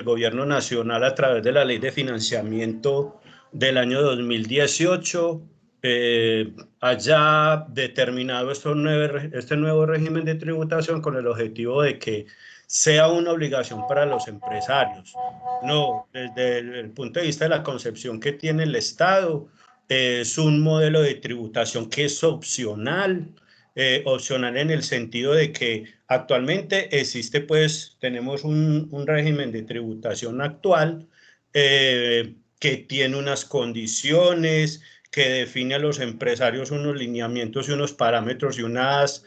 Gobierno Nacional a través de la Ley de Financiamiento del año 2018 haya determinado este nuevo régimen de tributación con el objetivo de que sea una obligación para los empresarios. No, desde el punto de vista de la concepción que tiene el Estado, es un modelo de tributación que es opcional, opcional en el sentido de que actualmente existe, pues, tenemos un régimen de tributación actual que tiene unas condiciones, que define a los empresarios unos lineamientos y unos parámetros y unas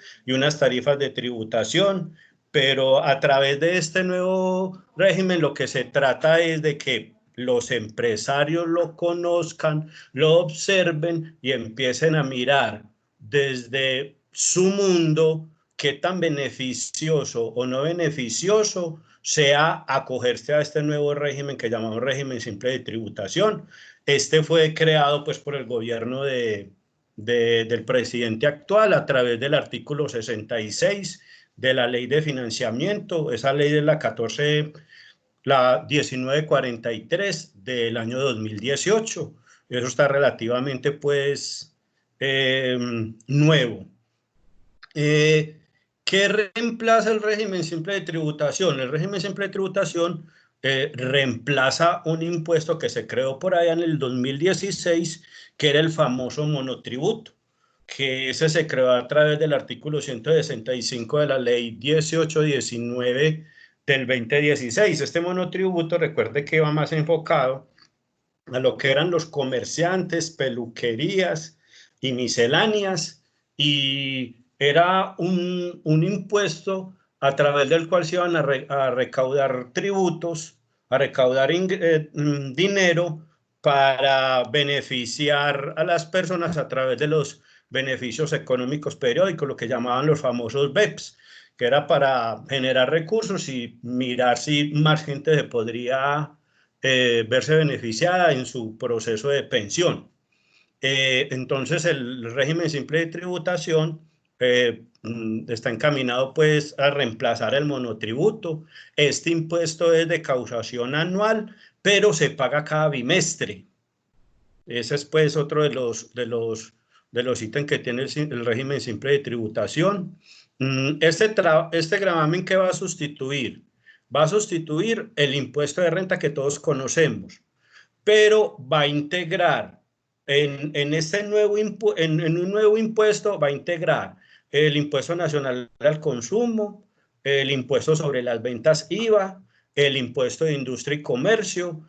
tarifas de tributación, pero a través de este nuevo régimen lo que se trata es de que los empresarios lo conozcan, lo observen y empiecen a mirar desde su mundo qué tan beneficioso o no beneficioso sea acogerse a este nuevo régimen que llamamos régimen simple de tributación. Este fue creado pues por el gobierno del presidente actual a través del artículo 66 de la ley de financiamiento. Esa ley es la 1943 del año 2018. Eso está relativamente pues nuevo. ¿Qué reemplaza el régimen simple de tributación? El régimen simple de tributación reemplaza un impuesto que se creó por allá en el 2016, que era el famoso monotributo, que ese se creó a través del artículo 165 de la ley 1819 del 2016. Este monotributo, recuerde que va más enfocado a lo que eran los comerciantes, peluquerías y misceláneas, y era un impuesto a través del cual se iban a recaudar tributos, a recaudar dinero para beneficiar a las personas a través de los beneficios económicos periódicos, lo que llamaban los famosos BEPS, que era para generar recursos y mirar si más gente se podría verse beneficiada en su proceso de pensión. Entonces el régimen simple de tributación está encaminado pues a reemplazar el monotributo. Este impuesto es de causación anual, pero se paga cada bimestre. Ese es pues otro de los ítems que tiene el régimen simple de tributación. Este gravamen, ¿qué va a sustituir? Va a sustituir el impuesto de renta que todos conocemos, pero va a integrar en un nuevo impuesto, va a integrar el impuesto nacional al consumo, el impuesto sobre las ventas IVA, el impuesto de industria y comercio,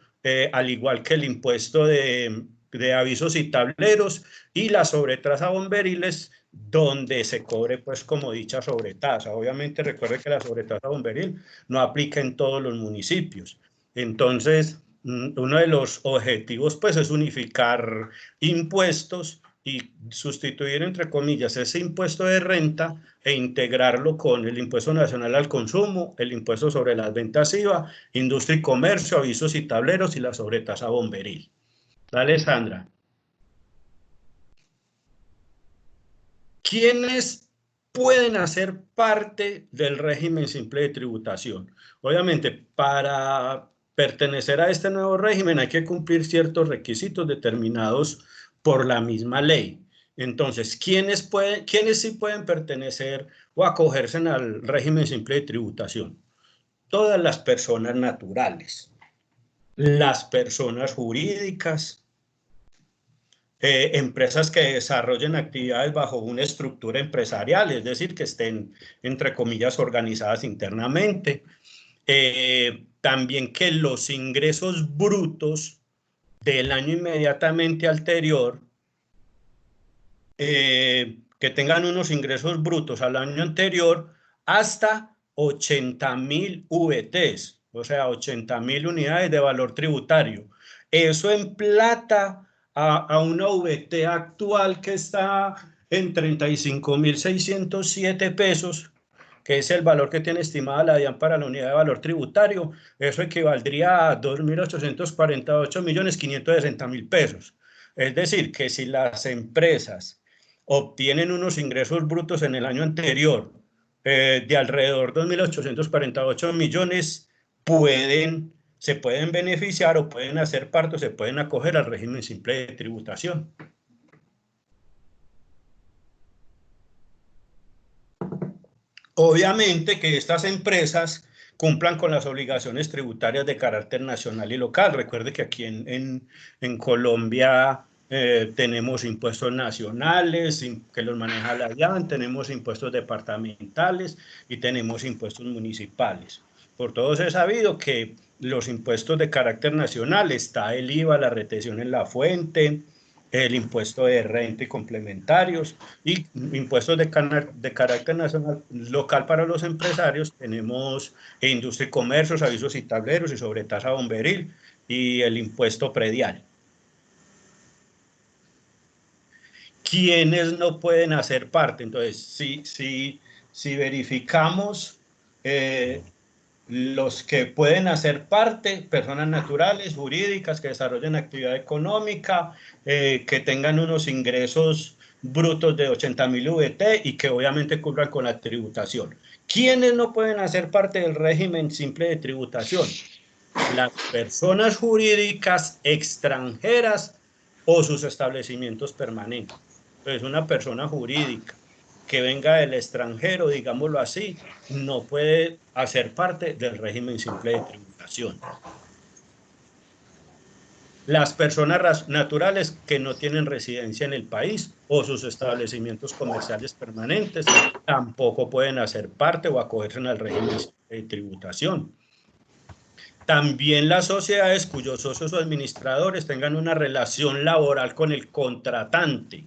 al igual que el impuesto de avisos y tableros y la sobretasa bomberiles, donde se cobre pues como dicha sobretasa. Obviamente recuerde que la sobretasa bomberil no aplica en todos los municipios. Entonces, uno de los objetivos pues es unificar impuestos y sustituir, entre comillas, ese impuesto de renta e integrarlo con el impuesto nacional al consumo, el impuesto sobre las ventas IVA, industria y comercio, avisos y tableros y la sobretasa bomberil. Dale, Sandra. ¿Quiénes pueden hacer parte del régimen simple de tributación? Obviamente, para pertenecer a este nuevo régimen hay que cumplir ciertos requisitos determinados por la misma ley. Entonces, ¿quiénes sí pueden pertenecer o acogerse al régimen simple de tributación? Todas las personas naturales, las personas jurídicas, empresas que desarrollen actividades bajo una estructura empresarial, es decir, que estén, entre comillas, organizadas internamente. También que los ingresos brutos del año inmediatamente anterior, que tengan unos ingresos brutos al año anterior hasta 80.000 VTs, o sea, 80.000 unidades de valor tributario. Eso en plata a una VT actual que está en 35.607 pesos, que es el valor que tiene estimada la DIAN para la unidad de valor tributario. Eso equivaldría a 2.848.560.000 pesos. Es decir, que si las empresas obtienen unos ingresos brutos en el año anterior de alrededor de 2.848 millones, pueden se pueden beneficiar o pueden hacer parte o se pueden acoger al régimen simple de tributación. Obviamente que estas empresas cumplan con las obligaciones tributarias de carácter nacional y local. Recuerde que aquí en Colombia tenemos impuestos nacionales que los maneja la DIAN, tenemos impuestos departamentales y tenemos impuestos municipales. Por todos he sabido que los impuestos de carácter nacional está el IVA, la retención en la fuente, el impuesto de renta y complementarios, y impuestos de carácter nacional local para los empresarios. Tenemos industria y comercios, avisos y tableros y sobretasa bomberil y el impuesto predial. ¿Quiénes no pueden hacer parte? Entonces, si verificamos los que pueden hacer parte, personas naturales, jurídicas, que desarrollen actividad económica, que tengan unos ingresos brutos de 80.000 VT y que obviamente cubran con la tributación. ¿Quiénes no pueden hacer parte del régimen simple de tributación? Las personas jurídicas extranjeras o sus establecimientos permanentes. Entonces, una persona jurídica que venga del extranjero, digámoslo así, no puede hacer parte del régimen simple de tributación. Las personas naturales que no tienen residencia en el país o sus establecimientos comerciales permanentes tampoco pueden hacer parte o acogerse al régimen de tributación. También las sociedades cuyos socios o administradores tengan una relación laboral con el contratante,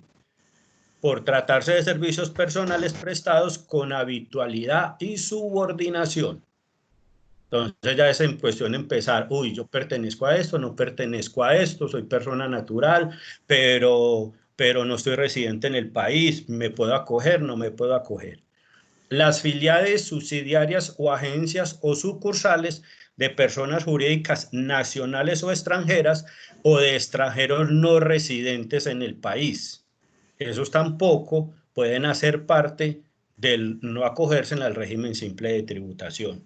por tratarse de servicios personales prestados con habitualidad y subordinación. Entonces ya es en cuestión de empezar, uy, yo pertenezco a esto, no pertenezco a esto, soy persona natural, pero no estoy residente en el país, ¿me puedo acoger? No me puedo acoger. Las filiales, subsidiarias o agencias o sucursales de personas jurídicas nacionales o extranjeras o de extranjeros no residentes en el país. Esos tampoco pueden hacer parte del no acogerse al régimen simple de tributación.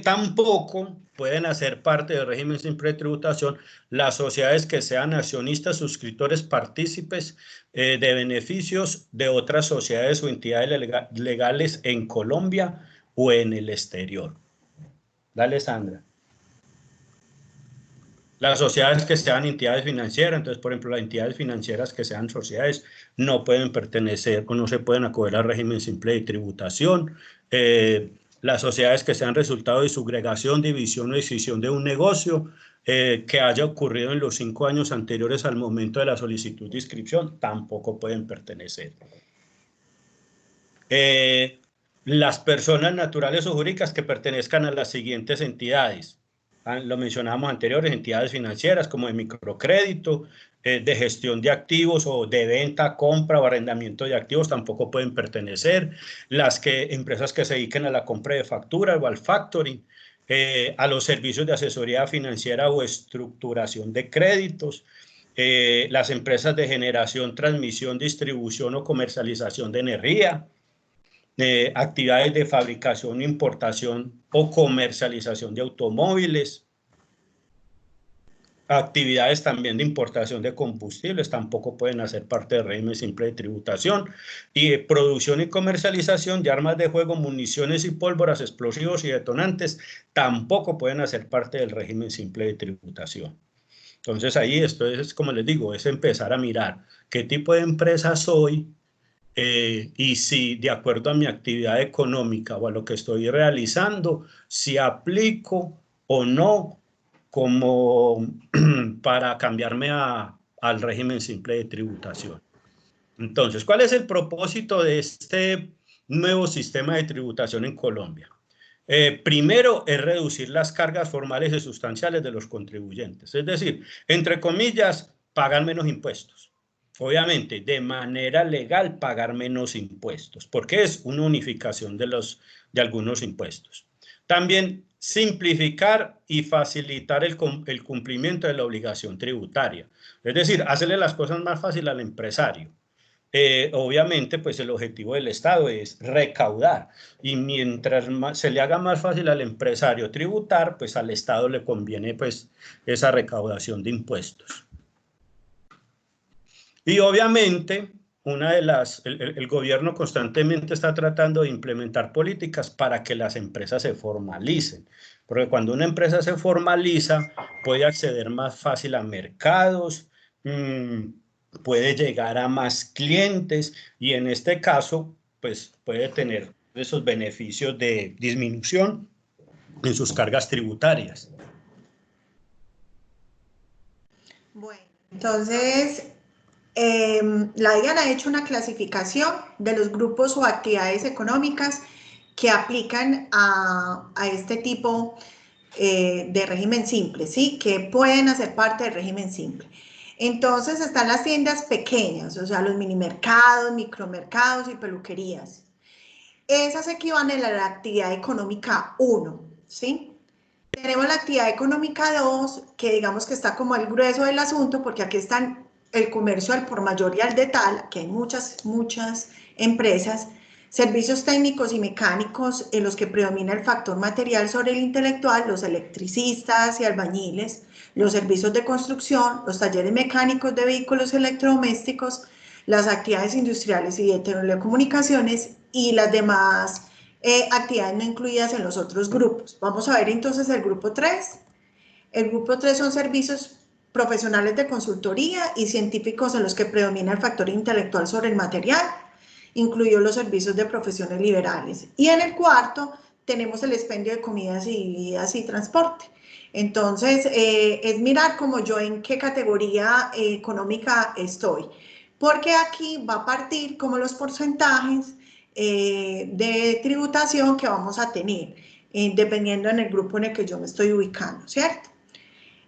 Tampoco pueden hacer parte del régimen simple de tributación las sociedades que sean accionistas, suscriptores, partícipes de beneficios de otras sociedades o entidades legales en Colombia o en el exterior. Dale, Sandra. Las sociedades que sean entidades financieras, entonces, por ejemplo, las entidades financieras que sean sociedades no pueden pertenecer o no se pueden acoger al régimen simple de tributación. Las sociedades que sean resultado de subgregación, división o escisión de un negocio que haya ocurrido en los 5 años anteriores al momento de la solicitud de inscripción, tampoco pueden pertenecer. Las personas naturales o jurídicas que pertenezcan a las siguientes entidades. Lo mencionábamos anteriores, entidades financieras como de microcrédito, de gestión de activos o de venta, compra o arrendamiento de activos tampoco pueden pertenecer. Empresas que se dediquen a la compra de facturas o al factoring, a los servicios de asesoría financiera o estructuración de créditos, las empresas de generación, transmisión, distribución o comercialización de energía, actividades de fabricación, importación o comercialización de automóviles, actividades también de importación de combustibles, tampoco pueden hacer parte del régimen simple de tributación, y producción y comercialización de armas de fuego, municiones y pólvoras, explosivos y detonantes, tampoco pueden hacer parte del régimen simple de tributación. Entonces ahí esto es, como les digo, es empezar a mirar qué tipo de empresa soy, y si de acuerdo a mi actividad económica o a lo que estoy realizando, si aplico o no como para cambiarme al régimen simple de tributación. Entonces, ¿cuál es el propósito de este nuevo sistema de tributación en Colombia? Primero es reducir las cargas formales y sustanciales de los contribuyentes, es decir, entre comillas, pagar menos impuestos. Obviamente, de manera legal, pagar menos impuestos, porque es una unificación de algunos impuestos. También simplificar y facilitar el cumplimiento de la obligación tributaria, es decir, hacerle las cosas más fáciles al empresario. obviamente, pues el objetivo del Estado es recaudar, y mientras se le haga más fácil al empresario tributar, pues al Estado le conviene pues esa recaudación de impuestos. Y obviamente, el gobierno constantemente está tratando de implementar políticas para que las empresas se formalicen, porque cuando una empresa se formaliza, puede acceder más fácil a mercados, puede llegar a más clientes, y en este caso, pues puede tener esos beneficios de disminución en sus cargas tributarias. Bueno, entonces, la DIAN ha hecho una clasificación de los grupos o actividades económicas que aplican a este tipo de régimen simple, ¿sí? Que pueden hacer parte del régimen simple. Entonces están las tiendas pequeñas, o sea, los minimercados, micromercados y peluquerías. Esas equivalen a la actividad económica 1, ¿sí? Tenemos la actividad económica 2, que digamos que está como el grueso del asunto, porque aquí están el comercio al por mayor y al detal, que hay muchas empresas, servicios técnicos y mecánicos en los que predomina el factor material sobre el intelectual, los electricistas y albañiles, los servicios de construcción, los talleres mecánicos de vehículos electrodomésticos, las actividades industriales y de telecomunicaciones y las demás actividades no incluidas en los otros grupos. Vamos a ver entonces el grupo 3. El grupo 3 son servicios profesionales de consultoría y científicos en los que predomina el factor intelectual sobre el material, incluidos los servicios de profesiones liberales. Y en el cuarto tenemos el expendio de comidas y bebidas y transporte. Entonces, es mirar como yo en qué categoría económica estoy, porque aquí va a partir como los porcentajes de tributación que vamos a tener, dependiendo en el grupo en el que yo me estoy ubicando, ¿cierto?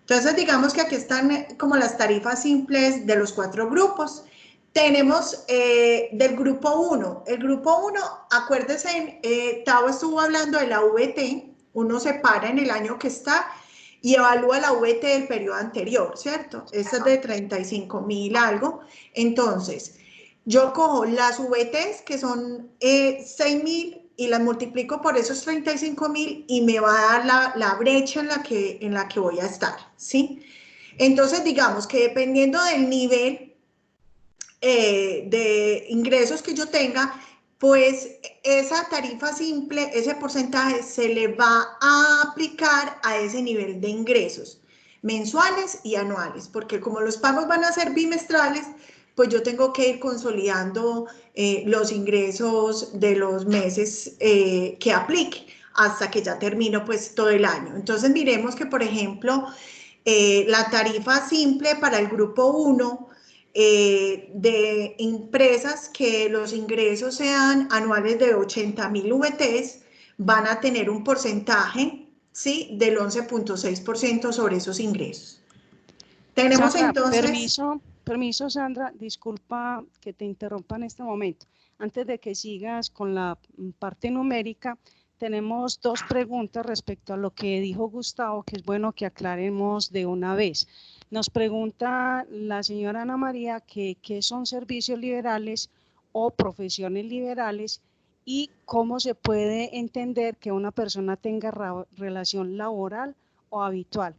Entonces, digamos que aquí están como las tarifas simples de los 4 grupos. Tenemos del grupo 1. El grupo 1, acuérdense, Tavo estuvo hablando de la VT, uno se para en el año que está y evalúa la VT del periodo anterior, ¿cierto? Esta es de 35.000 algo. Entonces, yo cojo las VTs, que son 6.000, y las multiplico por esos 35.000 y me va a dar la brecha en la que voy a estar, ¿sí? Entonces, digamos que dependiendo del nivel de ingresos que yo tenga, pues esa tarifa simple, ese porcentaje se le va a aplicar a ese nivel de ingresos mensuales y anuales, porque como los pagos van a ser bimestrales, pues yo tengo que ir consolidando los ingresos de los meses que aplique hasta que ya termino pues todo el año. Entonces miremos que, por ejemplo, la tarifa simple para el grupo 1 de empresas que los ingresos sean anuales de 80.000 VTs van a tener un porcentaje, ¿sí?, del 11.6% sobre esos ingresos. Tenemos Sandra, entonces... Permiso, Sandra, disculpa que te interrumpa en este momento. Antes de que sigas con la parte numérica, tenemos 2 preguntas respecto a lo que dijo Gustavo, que es bueno que aclaremos de una vez. Nos pregunta la señora Ana María que qué son servicios liberales o profesiones liberales y cómo se puede entender que una persona tenga relación laboral o habitual.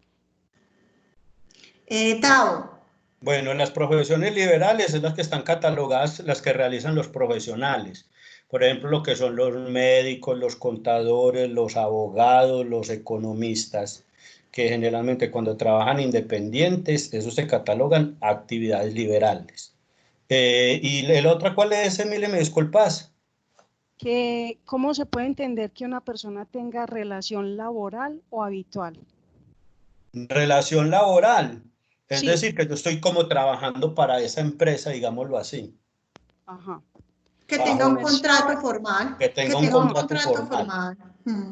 Tao. Bueno, las profesiones liberales es las que están catalogadas, las que realizan los profesionales. Por ejemplo, lo que son los médicos, los contadores, los abogados, los economistas, que generalmente cuando trabajan independientes, esos se catalogan actividades liberales. ¿Y el otro cuál es, Emilia? ¿Me disculpas? ¿Cómo se puede entender que una persona tenga relación laboral o habitual? Relación laboral. Es Sí. decir, que yo estoy como trabajando para esa empresa, digámoslo así. Ajá. Que tenga un contrato formal. Que tenga un contrato formal.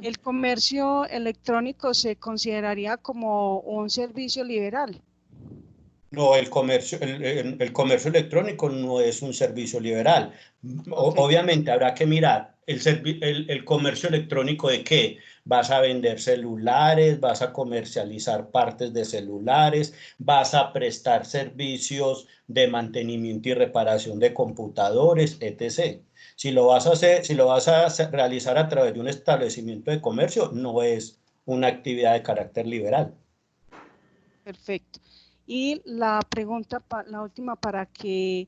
El comercio electrónico se consideraría como un servicio liberal. No, el comercio electrónico no es un servicio liberal. Okay. Obviamente habrá que mirar el comercio electrónico ¿de qué? Vas a vender celulares, vas a comercializar partes de celulares, vas a prestar servicios de mantenimiento y reparación de computadores, etc. Si lo vas a hacer, si lo vas a realizar a través de un establecimiento de comercio, no es una actividad de carácter liberal. Perfecto. Y la pregunta, la última, para que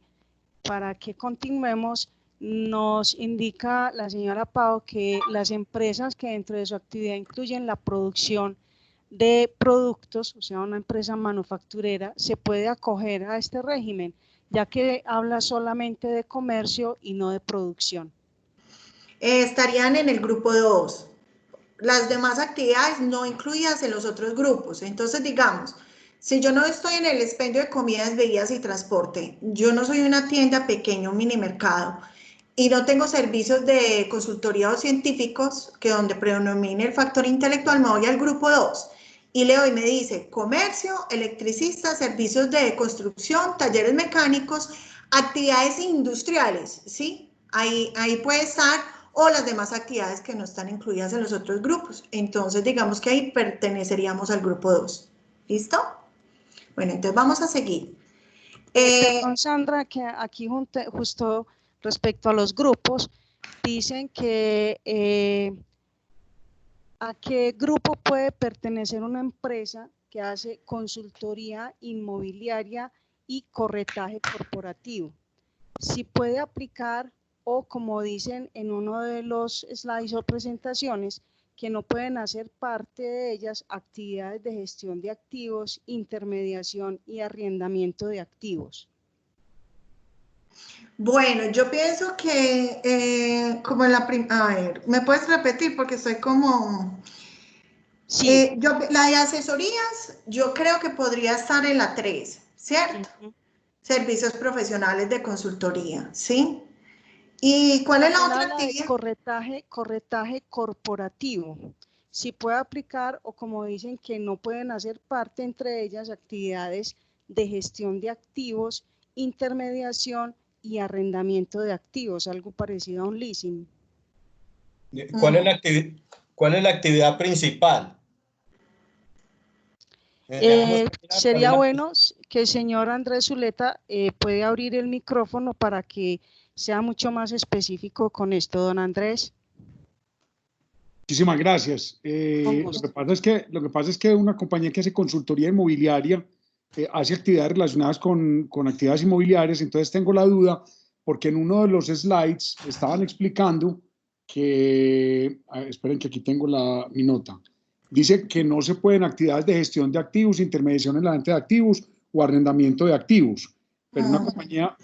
continuemos, nos indica la señora Pau que las empresas que dentro de su actividad incluyen la producción de productos, o sea, una empresa manufacturera, se puede acoger a este régimen, ya que habla solamente de comercio y no de producción. Estarían en el grupo 2. Las demás actividades no incluidas en los otros grupos. Entonces, digamos, si yo no estoy en el expendio de comidas, bebidas y transporte, yo no soy una tienda pequeña, un mini mercado, y no tengo servicios de consultoría o científicos, que donde predomine el factor intelectual, me voy al grupo 2 y leo y me dice comercio, electricista, servicios de construcción, talleres mecánicos, actividades industriales, ¿sí? Ahí puede estar, o las demás actividades que no están incluidas en los otros grupos. Entonces, digamos que ahí perteneceríamos al grupo 2. ¿Listo? Bueno, entonces vamos a seguir. Perdón, Sandra, que aquí justo respecto a los grupos, dicen que ¿a qué grupo puede pertenecer una empresa que hace consultoría inmobiliaria y corretaje corporativo? Si puede aplicar, o como dicen en uno de los slides o presentaciones, que no pueden hacer parte de ellas actividades de gestión de activos, intermediación y arrendamiento de activos. Bueno, yo pienso que como en la a ver, ¿me puedes repetir? Porque estoy como... Sí. La de asesorías, yo creo que podría estar en la 3, ¿cierto? Servicios profesionales de consultoría, ¿sí? ¿Y cuál es la otra actividad? Corretaje corporativo. Si puede aplicar, o como dicen que no pueden hacer parte entre ellas, actividades de gestión de activos, intermediación y arrendamiento de activos, algo parecido a un leasing. ¿Cuál es la actividad principal? Sería bueno que el señor Andrés Zuleta puede abrir el micrófono para que sea mucho más específico con esto, don Andrés. Muchísimas gracias. Lo que pasa es que una compañía que hace consultoría inmobiliaria hace actividades relacionadas con actividades inmobiliarias, entonces tengo la duda porque en uno de los slides estaban explicando que, esperen que aquí tengo mi nota, dice que no se pueden actividades de gestión de activos, intermediación en la venta de activos o arrendamiento de activos. Pero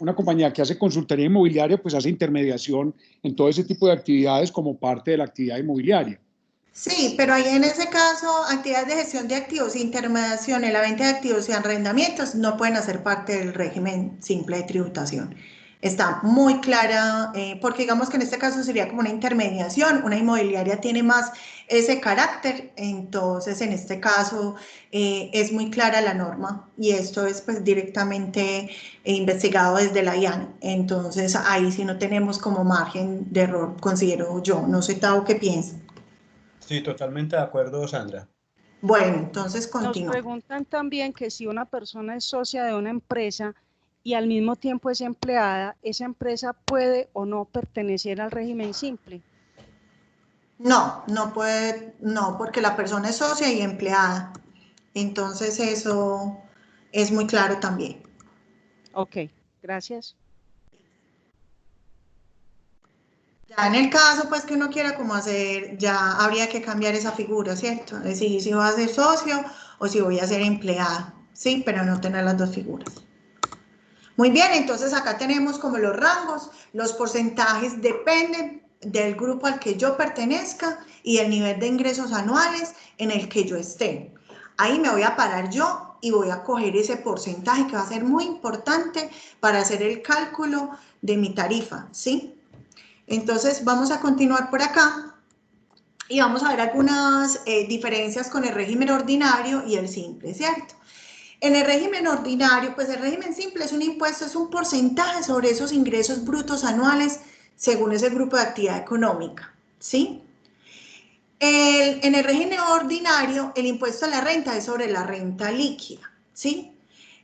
una compañía que hace consultoría inmobiliaria, pues hace intermediación en todo ese tipo de actividades como parte de la actividad inmobiliaria. Sí, pero ahí en ese caso, actividades de gestión de activos, intermediación en la venta de activos y arrendamientos no pueden hacer parte del régimen simple de tributación. Está muy clara, porque digamos que en este caso sería como una intermediación, una inmobiliaria tiene más ese carácter, entonces en este caso es muy clara la norma y esto es pues directamente investigado desde la IAN, entonces ahí sí no tenemos como margen de error, considero yo, no sé Tao qué piensa. Sí, totalmente de acuerdo, Sandra. Bueno, entonces continúa. Nos preguntan también que si una persona es socia de una empresa y al mismo tiempo es empleada, ¿esa empresa puede o no pertenecer al régimen simple? No, no puede, no, porque la persona es socia y empleada. Entonces eso es muy claro también. Ok, gracias. Ya en el caso pues que uno quiera como hacer, ya habría que cambiar esa figura, ¿cierto? Es decir, si voy a ser socio o si voy a ser empleada, sí, pero no tener las dos figuras. Muy bien, entonces acá tenemos como los rangos, los porcentajes dependen del grupo al que yo pertenezca y el nivel de ingresos anuales en el que yo esté. Ahí me voy a parar yo y voy a coger ese porcentaje que va a ser muy importante para hacer el cálculo de mi tarifa, ¿sí? Entonces vamos a continuar por acá y vamos a ver algunas diferencias con el régimen ordinario y el simple, ¿cierto? En el régimen ordinario, pues el régimen simple es un impuesto, es un porcentaje sobre esos ingresos brutos anuales según ese grupo de actividad económica, ¿sí? En el régimen ordinario, el impuesto a la renta es sobre la renta líquida, ¿sí?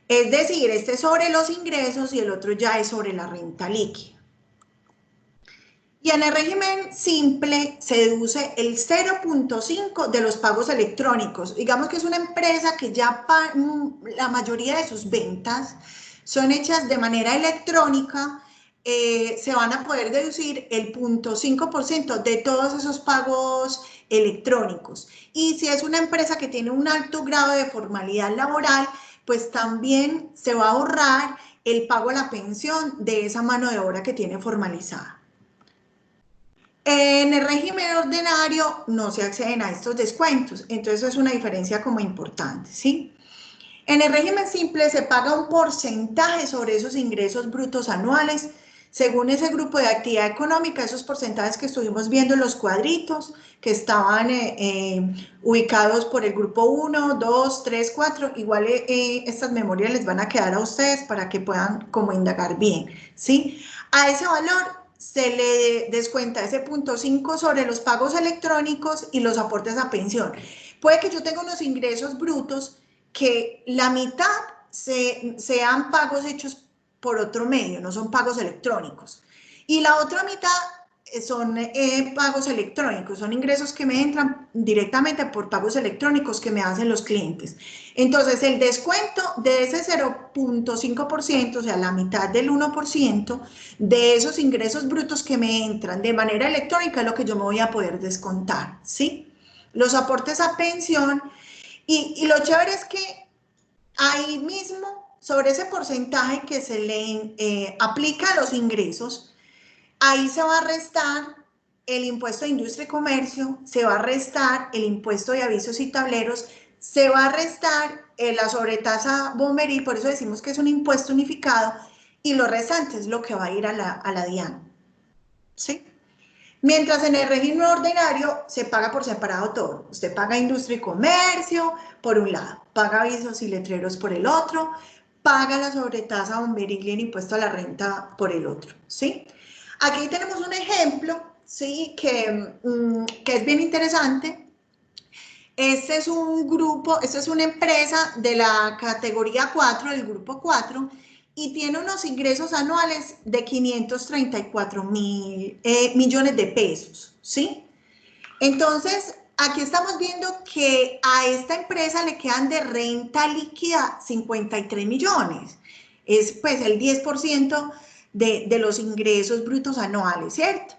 Es decir, este es sobre los ingresos y el otro ya es sobre la renta líquida. Y en el régimen simple se deduce el 0.5 de los pagos electrónicos. Digamos que es una empresa que ya la mayoría de sus ventas son hechas de manera electrónica, se van a poder deducir el 0.5% de todos esos pagos electrónicos. Y si es una empresa que tiene un alto grado de formalidad laboral, pues también se va a ahorrar el pago a la pensión de esa mano de obra que tiene formalizada. En el régimen ordinario no se acceden a estos descuentos, entonces eso es una diferencia como importante, ¿sí? En el régimen simple se paga un porcentaje sobre esos ingresos brutos anuales, según ese grupo de actividad económica, esos porcentajes que estuvimos viendo en los cuadritos, que estaban ubicados por el grupo 1, 2, 3, 4, igual estas memorias les van a quedar a ustedes para que puedan como indagar bien, ¿sí? A ese valor se le descuenta ese 0.5 sobre los pagos electrónicos y los aportes a pensión. Puede que yo tenga unos ingresos brutos que la mitad sean pagos hechos por otro medio, no son pagos electrónicos. Y la otra mitad son pagos electrónicos, son ingresos que me entran directamente por pagos electrónicos que me hacen los clientes. Entonces, el descuento de ese 0.5%, o sea, la mitad del 1% de esos ingresos brutos que me entran de manera electrónica es lo que yo me voy a poder descontar, ¿sí? Los aportes a pensión, y lo chévere es que ahí mismo, sobre ese porcentaje que se le aplica a los ingresos, ahí se va a restar el impuesto de industria y comercio, se va a restar el impuesto de avisos y tableros, se va a restar la sobretasa bomberil, por eso decimos que es un impuesto unificado, y lo restante es lo que va a ir a la DIAN, ¿sí? Mientras en el régimen ordinario se paga por separado todo. Usted paga industria y comercio por un lado, paga avisos y letreros por el otro, paga la sobretasa bomberil y el impuesto a la renta por el otro, ¿sí? Aquí tenemos un ejemplo, ¿sí? Que es bien interesante. Este es un grupo, esta es una empresa de la categoría 4, del grupo 4, y tiene unos ingresos anuales de 534 millones de pesos, ¿sí? Entonces, aquí estamos viendo que a esta empresa le quedan de renta líquida 53 millones. Es pues el 10% de los ingresos brutos anuales, ¿cierto?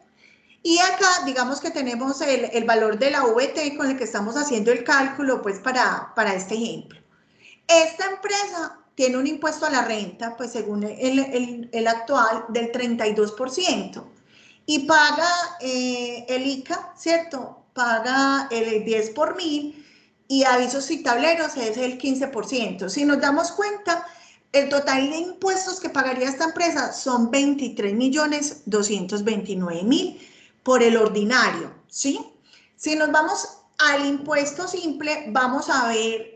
Y acá, digamos que tenemos el valor de la VT con el que estamos haciendo el cálculo, pues para este ejemplo. Esta empresa tiene un impuesto a la renta, pues según el actual, del 32%. Y paga el ICA, ¿cierto? Paga el 10 por mil y avisos y tableros es el 15%. Si nos damos cuenta, el total de impuestos que pagaría esta empresa son 23.229.000 por el ordinario, ¿sí? Si nos vamos al impuesto simple, vamos a ver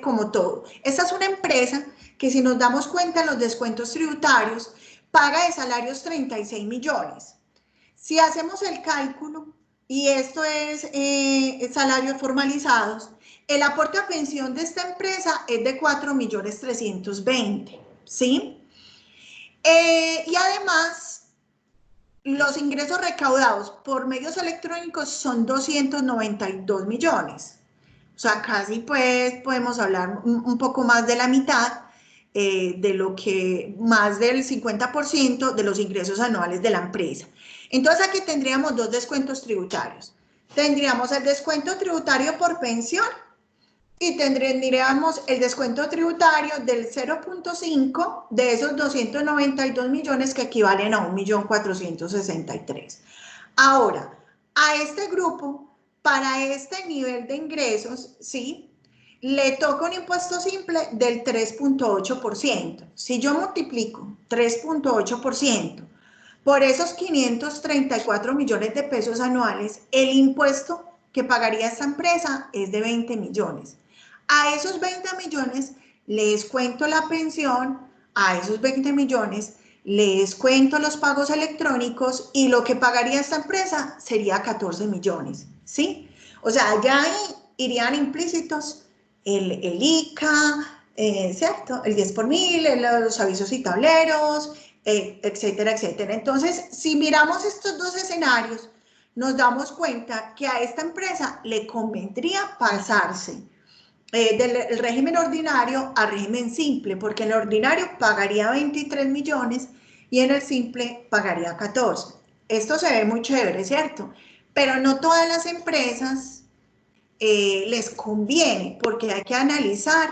como todo. Esta es una empresa que, si nos damos cuenta en los descuentos tributarios, paga de salarios 36 millones. Si hacemos el cálculo, y esto es salarios formalizados, el aporte a pensión de esta empresa es de 4.320.000, ¿sí? Y además, los ingresos recaudados por medios electrónicos son 292 millones. O sea, casi pues podemos hablar un poco más de la mitad, de lo que, más del 50% de los ingresos anuales de la empresa. Entonces aquí tendríamos dos descuentos tributarios. Tendríamos el descuento tributario por pensión y tendríamos el descuento tributario del 0.5 de esos 292 millones que equivalen a 1.463.000. Ahora, a este grupo, para este nivel de ingresos, ¿sí?, le toca un impuesto simple del 3.8%. Si yo multiplico 3.8% por esos 534 millones de pesos anuales, el impuesto que pagaría esta empresa es de 20 millones. A esos 20 millones le descuento la pensión, a esos 20 millones le descuento los pagos electrónicos y lo que pagaría esta empresa sería 14 millones, ¿sí? O sea, ya ahí irían implícitos el ICA, ¿cierto? El 10 por mil, los avisos y tableros, etcétera, etcétera. Entonces, si miramos estos dos escenarios, nos damos cuenta que a esta empresa le convendría pasarse del régimen ordinario al régimen simple, porque en el ordinario pagaría 23 millones y en el simple pagaría 14. Esto se ve muy chévere, ¿cierto? Pero no todas las empresas les conviene, porque hay que analizar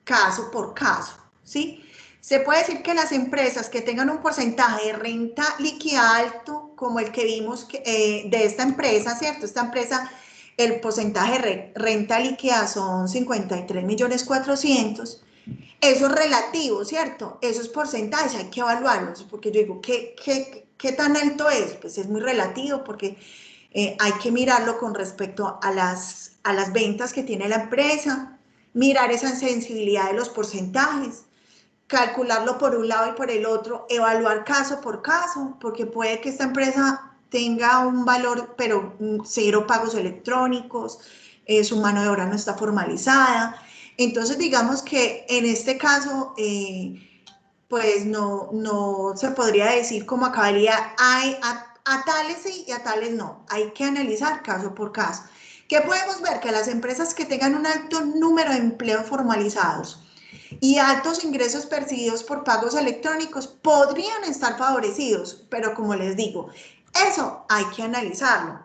caso por caso, ¿sí? Se puede decir que las empresas que tengan un porcentaje de renta líquida alto, como el que vimos de esta empresa, ¿cierto? Esta empresa, el porcentaje de renta líquida son 53.400.000. Eso es relativo, ¿cierto? Esos porcentajes hay que evaluarlos, porque yo digo, ¿qué tan alto es? Pues es muy relativo, porque hay que mirarlo con respecto a las ventas que tiene la empresa, mirar esa sensibilidad de los porcentajes, calcularlo por un lado y por el otro, evaluar caso por caso, porque puede que esta empresa tenga un valor, pero cero pagos electrónicos, su mano de obra no está formalizada. Entonces, digamos que en este caso, pues no se podría decir como acabaría, a tales sí y a tales no. Hay que analizar caso por caso. ¿Qué podemos ver? Que las empresas que tengan un alto número de empleos formalizados y altos ingresos percibidos por pagos electrónicos podrían estar favorecidos, pero como les digo, eso hay que analizarlo,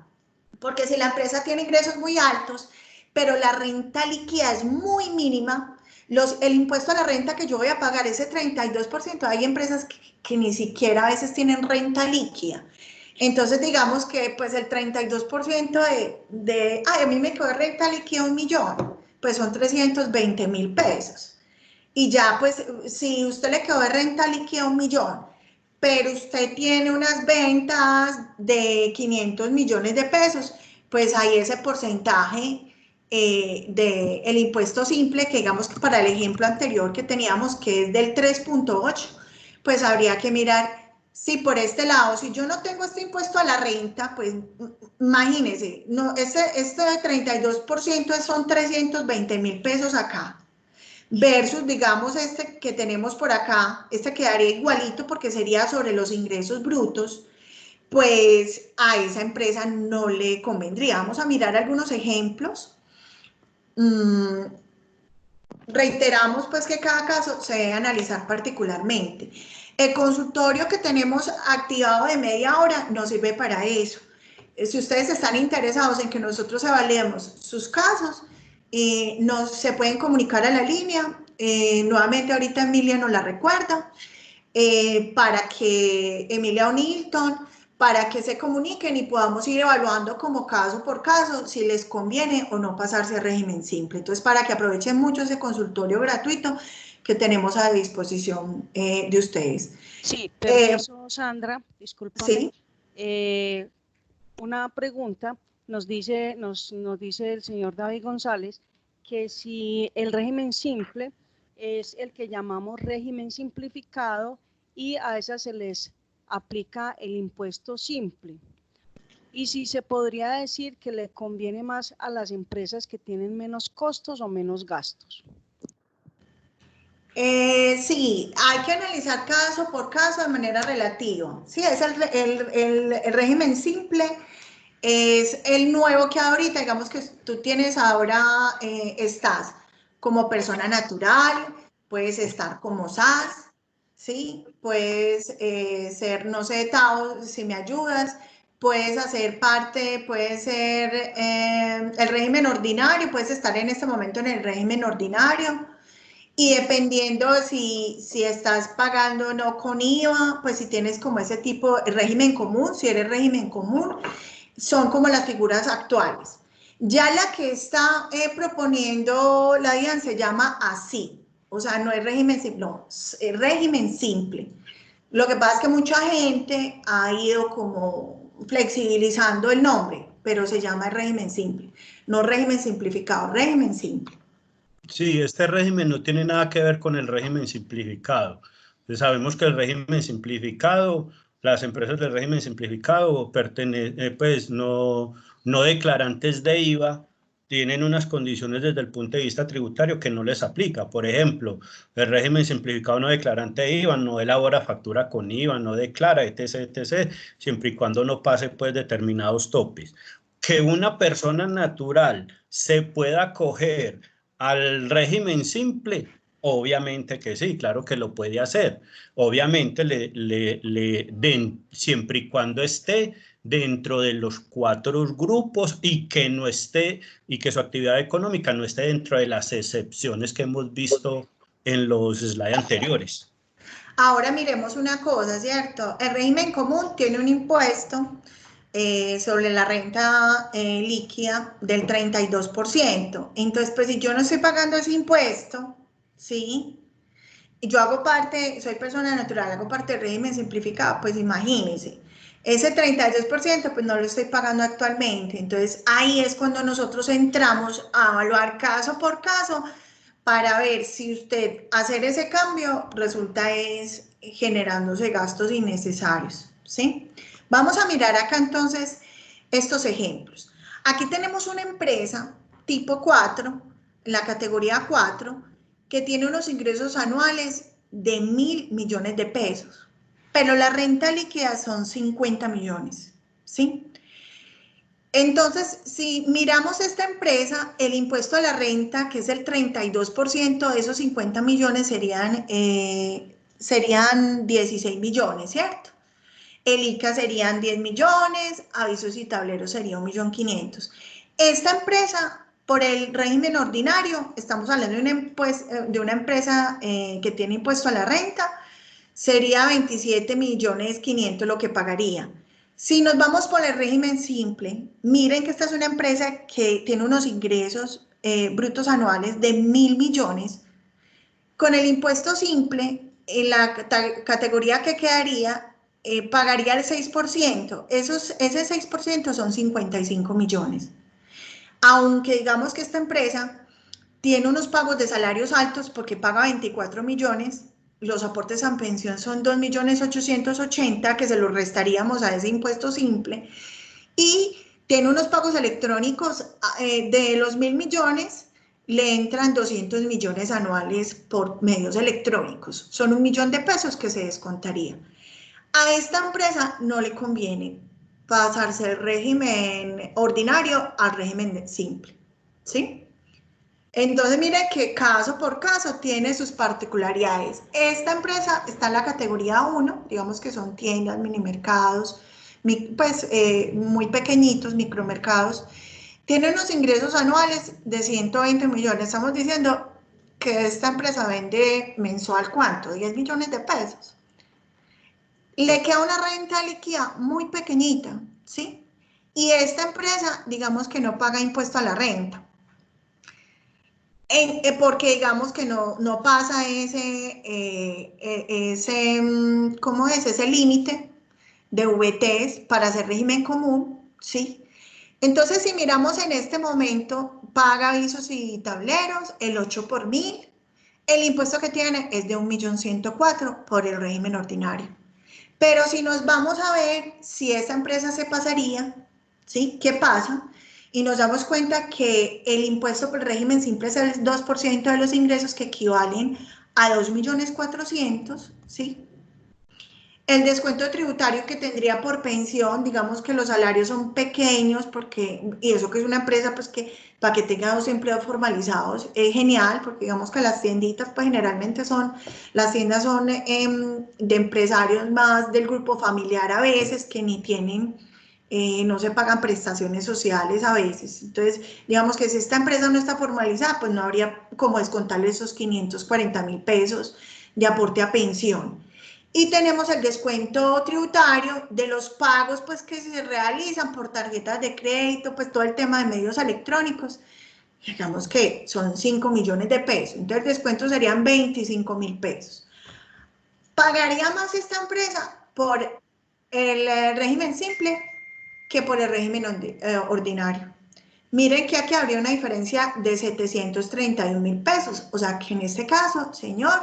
porque si la empresa tiene ingresos muy altos, pero la renta líquida es muy mínima, el impuesto a la renta que yo voy a pagar, ese 32%, hay empresas que ni siquiera a veces tienen renta líquida. Entonces, digamos que pues el 32% a mí me quedó renta líquida 1 millón, pues son 320.000 pesos. Y ya, pues, si usted le quedó de renta líquida 1 millón, pero usted tiene unas ventas de 500 millones de pesos, pues ahí ese porcentaje del impuesto simple, que digamos que para el ejemplo anterior que teníamos, que es del 3.8, pues habría que mirar si por este lado, si yo no tengo este impuesto a la renta, pues imagínense, no, este 32% son 320.000 pesos acá, versus, digamos, este que tenemos por acá, este quedaría igualito porque sería sobre los ingresos brutos, pues a esa empresa no le convendría. Vamos a mirar algunos ejemplos. Reiteramos pues que cada caso se debe analizar particularmente. El consultorio que tenemos activado de media hora no sirve para eso. Si ustedes están interesados en que nosotros evaluemos sus casos, se pueden comunicar a la línea. Nuevamente ahorita Emilia nos la recuerda, para que Emilia o Nilton, para que se comuniquen y podamos ir evaluando como caso por caso si les conviene o no pasarse al régimen simple. Entonces, para que aprovechen mucho ese consultorio gratuito que tenemos a disposición de ustedes. Sí, permiso, Sandra, discúlpame. ¿Sí? Una pregunta, nos dice el señor David González que si el régimen simple es el que llamamos régimen simplificado y a esas se les aplica el impuesto simple. Y si se podría decir que le conviene más a las empresas que tienen menos costos o menos gastos. Sí, hay que analizar caso por caso de manera relativa. Sí, es el régimen simple, es el nuevo que ahorita, digamos que tú tienes ahora, estás como persona natural, puedes estar como SAS, ¿sí? Puedes ser, no sé, Tao, si me ayudas, puedes hacer parte, puede ser el régimen ordinario, puedes estar en este momento en el régimen ordinario. Y dependiendo si estás pagando o no con IVA, pues si tienes como ese tipo de régimen común, si eres régimen común, son como las figuras actuales. Ya la que está proponiendo la DIAN se llama así, o sea, no es régimen simple, no, es régimen simple. Lo que pasa es que mucha gente ha ido como flexibilizando el nombre, pero se llama régimen simple, no régimen simplificado, régimen simple. Sí, este régimen no tiene nada que ver con el régimen simplificado. Sabemos que el régimen simplificado, las empresas del régimen simplificado pues no declarantes de IVA, tienen unas condiciones desde el punto de vista tributario que no les aplica. Por ejemplo, el régimen simplificado no declarante de IVA, no elabora factura con IVA, no declara, etc., etc., siempre y cuando no pase pues determinados topes. Que una persona natural se pueda acoger al régimen simple, obviamente que sí, claro que lo puede hacer. Obviamente siempre y cuando esté dentro de los 4 grupos y que no esté, y que su actividad económica no esté dentro de las excepciones que hemos visto en los slides anteriores. Ahora miremos una cosa, ¿cierto? El régimen común tiene un impuesto sobre la renta líquida del 32%. Entonces, pues si yo no estoy pagando ese impuesto, ¿sí? Yo hago parte, soy persona natural, hago parte del régimen simplificado, pues imagínense. Ese 32% pues no lo estoy pagando actualmente. Entonces, ahí es cuando nosotros entramos a evaluar caso por caso para ver si usted hacer ese cambio resulta es generándose gastos innecesarios, ¿sí? Vamos a mirar acá entonces estos ejemplos. Aquí tenemos una empresa tipo 4, la categoría 4, que tiene unos ingresos anuales de 1.000 millones de pesos, pero la renta líquida son 50 millones, ¿sí? Entonces, si miramos esta empresa, el impuesto a la renta, que es el 32% de esos 50 millones, serían 16 millones, ¿cierto? El ICA serían 10 millones, avisos y tableros sería 1.500.000. Esta empresa, por el régimen ordinario, estamos hablando de una empresa que tiene impuesto a la renta, sería 27.500.000 lo que pagaría. Si nos vamos por el régimen simple, miren que esta es una empresa que tiene unos ingresos brutos anuales de 1.000 millones. Con el impuesto simple, en la categoría que quedaría, pagaría el 6%. Ese 6% son 55 millones. Aunque digamos que esta empresa tiene unos pagos de salarios altos porque paga 24 millones, los aportes a pensión son 2.880.000 que se los restaríamos a ese impuesto simple, y tiene unos pagos electrónicos de los 1.000 millones, le entran 200 millones anuales por medios electrónicos, son 1 millón de pesos que se descontaría. A esta empresa no le conviene pasarse del régimen ordinario al régimen simple, ¿sí? Entonces, mire que caso por caso tiene sus particularidades. Esta empresa está en la categoría 1, digamos que son tiendas, mini mercados, pues muy pequeñitos, micromercados. Tiene unos ingresos anuales de 120 millones. Estamos diciendo que esta empresa vende mensual, ¿cuánto? 10 millones de pesos. Le queda una renta líquida muy pequeñita, ¿sí? Y esta empresa, digamos que no paga impuesto a la renta. Porque digamos que no pasa ¿cómo es? Ese límite de VTs para hacer régimen común, ¿sí? Entonces, si miramos en este momento, paga avisos y tableros, el 8 por 1.000, el impuesto que tiene es de 1.104.000 por el régimen ordinario. Pero si nos vamos a ver si esa empresa se pasaría, ¿sí? ¿Qué pasa? Y nos damos cuenta que el impuesto por el régimen simple es el 2% de los ingresos, que equivalen a 2.400.000, ¿sí? El descuento tributario que tendría por pensión, digamos que los salarios son pequeños, y eso que es una empresa, pues que para que tenga 2 empleados formalizados es genial, porque digamos que las tienditas, pues generalmente las tiendas son de empresarios más del grupo familiar a veces, que ni tienen, no se pagan prestaciones sociales a veces. Entonces, digamos que si esta empresa no está formalizada, pues no habría como descontarle esos 540.000 pesos de aporte a pensión. Y tenemos el descuento tributario de los pagos, pues, que se realizan por tarjetas de crédito, pues todo el tema de medios electrónicos, digamos que son 5 millones de pesos, entonces el descuento serían 25.000 pesos. ¿Pagaría más esta empresa por el régimen simple que por el régimen ordinario? Miren que aquí habría una diferencia de 731.000 pesos, o sea que en este caso, señor,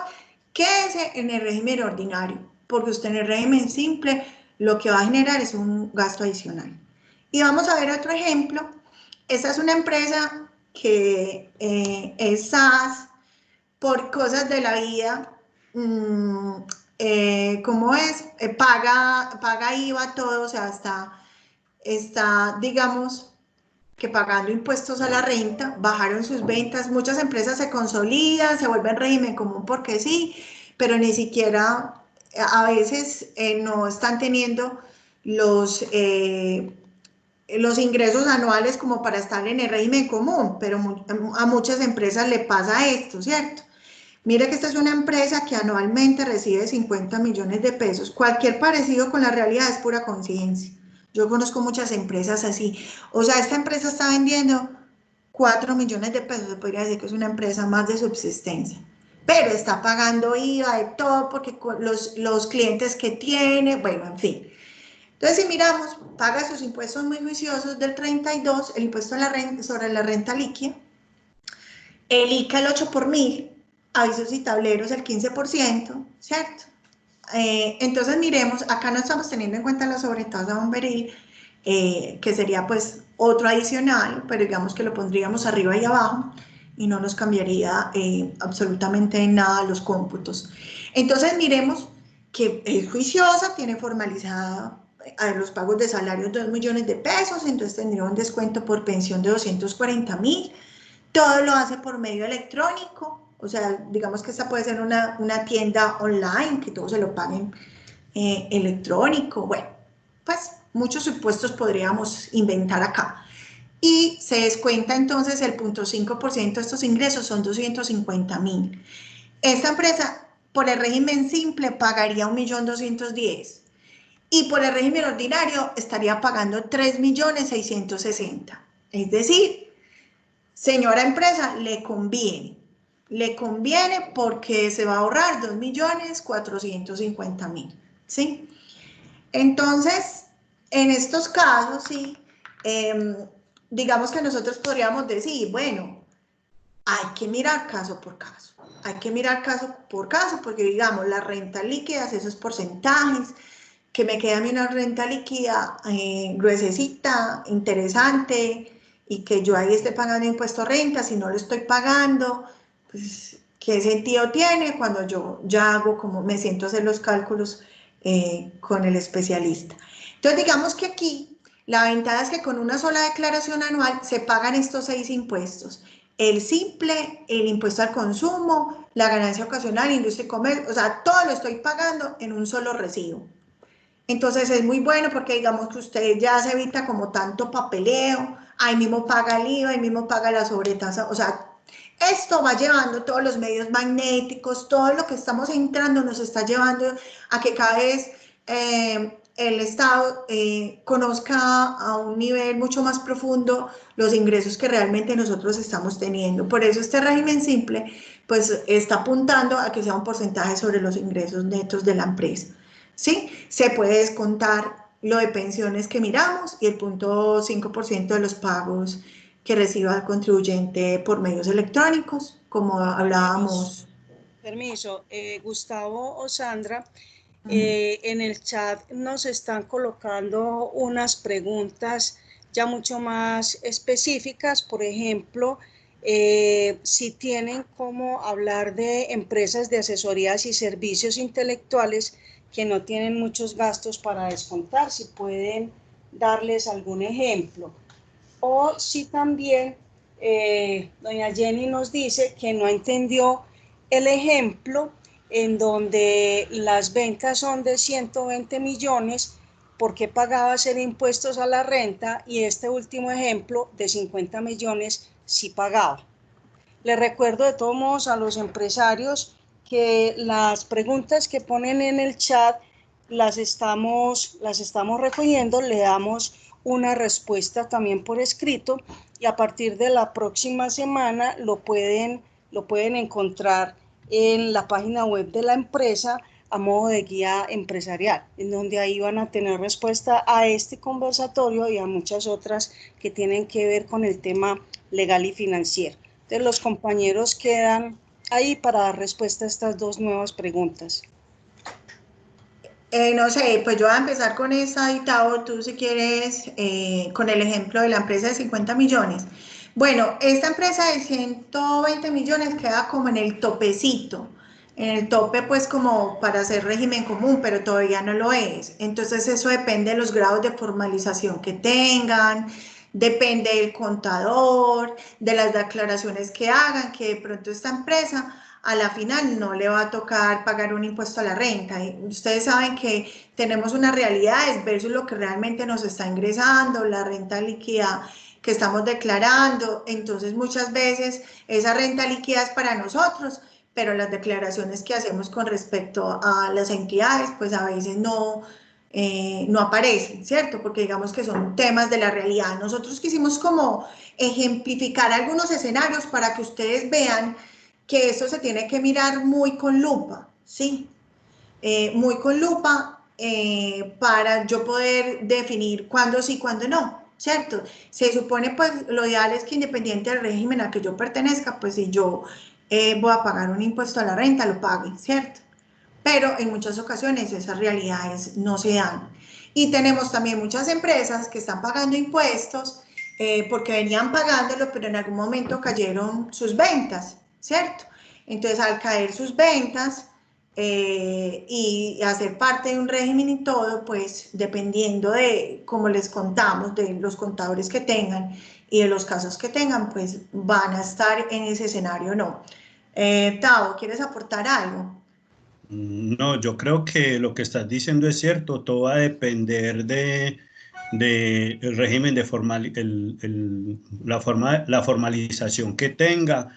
quédese en el régimen ordinario, porque usted en el régimen simple lo que va a generar es un gasto adicional. Y vamos a ver otro ejemplo. Esta es una empresa que es SaaS, por cosas de la vida, ¿cómo es? Paga IVA todo, o sea, está, digamos, que pagando impuestos a la renta, bajaron sus ventas, muchas empresas se consolidan, se vuelven régimen común porque sí, pero ni siquiera a veces no están teniendo los ingresos anuales como para estar en el régimen común, pero a muchas empresas le pasa esto, ¿cierto? Mire que esta es una empresa que anualmente recibe 50 millones de pesos. Cualquier parecido con la realidad es pura coincidencia. Yo conozco muchas empresas así. O sea, esta empresa está vendiendo 4 millones de pesos. Se podría decir que es una empresa más de subsistencia. Pero está pagando IVA de todo porque los clientes que tiene, bueno, en fin. Entonces, si miramos, paga sus impuestos muy juiciosos del 32, el impuesto sobre la renta líquida, el ICA el 8 por mil, avisos y tableros el 15%, ¿cierto? Entonces miremos, acá no estamos teniendo en cuenta la sobretasa bomberil, que sería pues otro adicional, pero digamos que lo pondríamos arriba y abajo y no nos cambiaría absolutamente en nada los cómputos. Entonces miremos que es juiciosa, tiene formalizada los pagos de salarios 2 millones de pesos, entonces tendría un descuento por pensión de 240.000. Todo lo hace por medio electrónico, o sea, digamos que esta puede ser una tienda online, que todo se lo paguen electrónico. Bueno, pues muchos supuestos podríamos inventar acá. Y se descuenta entonces el 0.5% de estos ingresos, son 250.000. Esta empresa, por el régimen simple, pagaría 1.210.000. Y por el régimen ordinario estaría pagando 3.660.000. Es decir, señora empresa, le conviene porque se va a ahorrar 2.450.000, ¿sí? Entonces, en estos casos, sí, digamos que nosotros podríamos decir, bueno, hay que mirar caso por caso, porque digamos, las rentas líquidas, esos porcentajes, que me queda a mí una renta líquida gruesecita, interesante, y que yo ahí esté pagando impuesto a renta, si no lo estoy pagando, pues, ¿qué sentido tiene cuando yo ya hago como me siento a hacer los cálculos con el especialista? Entonces, digamos que aquí la ventaja es que con una sola declaración anual se pagan estos 6 impuestos. El simple, el impuesto al consumo, la ganancia ocasional, industria y comercio, o sea, todo lo estoy pagando en un solo recibo. Entonces es muy bueno porque digamos que usted ya se evita como tanto papeleo, ahí mismo paga el IVA, ahí mismo paga la sobretasa, o sea, esto va llevando todos los medios magnéticos, todo lo que estamos entrando nos está llevando a que cada vez el Estado conozca a un nivel mucho más profundo los ingresos que realmente nosotros estamos teniendo. Por eso este régimen simple pues está apuntando a que sea un porcentaje sobre los ingresos netos de la empresa. ¿Sí? Se puede descontar lo de pensiones que miramos y el 0.5% de los pagos que reciba el contribuyente por medios electrónicos, como hablábamos. Permiso, Gustavo o Sandra, en el chat nos están colocando unas preguntas ya mucho más específicas, por ejemplo, si tienen cómo hablar de empresas de asesorías y servicios intelectuales que no tienen muchos gastos para descontar, si pueden darles algún ejemplo. O si también doña Jenny nos dice que no entendió el ejemplo en donde las ventas son de 120 millones, ¿por qué pagaba hacer impuestos a la renta? Y este último ejemplo de 50 millones sí pagaba. Les recuerdo de todos modos a los empresarios que las preguntas que ponen en el chat las estamos recogiendo, le damos una respuesta también por escrito y a partir de la próxima semana lo pueden encontrar en la página web de la empresa a modo de guía empresarial, en donde ahí van a tener respuesta a este conversatorio y a muchas otras que tienen que ver con el tema legal y financiero. Entonces los compañeros quedan ahí para dar respuesta a estas dos nuevas preguntas. No sé, pues yo voy a empezar con esa y Tao, tú si quieres, con el ejemplo de la empresa de 50 millones. Bueno, esta empresa de 120 millones queda como en el topecito, en el tope pues como para hacer régimen común, pero todavía no lo es. Entonces eso depende de los grados de formalización que tengan, depende del contador, de las declaraciones que hagan, que de pronto esta empresa a la final no le va a tocar pagar un impuesto a la renta. Y ustedes saben que tenemos unas realidades versus lo que realmente nos está ingresando, la renta líquida que estamos declarando. Entonces muchas veces esa renta líquida es para nosotros, pero las declaraciones que hacemos con respecto a las entidades, pues a veces no aparecen, ¿cierto? Porque digamos que son temas de la realidad. Nosotros quisimos como ejemplificar algunos escenarios para que ustedes vean que esto se tiene que mirar muy con lupa, ¿sí? Muy con lupa para yo poder definir cuándo sí, cuándo no, ¿cierto? Se supone, pues, lo ideal es que independiente del régimen al que yo pertenezca, pues si yo voy a pagar un impuesto a la renta, lo pague, ¿cierto? Pero en muchas ocasiones esas realidades no se dan. Y tenemos también muchas empresas que están pagando impuestos porque venían pagándolo, pero en algún momento cayeron sus ventas, ¿cierto? Entonces, al caer sus ventas y hacer parte de un régimen y todo, pues dependiendo de, como les contamos, de los contadores que tengan y de los casos que tengan, pues van a estar en ese escenario o no. Tao, ¿quieres aportar algo? No, yo creo que lo que estás diciendo es cierto, todo va a depender de el régimen de la formalización que tenga,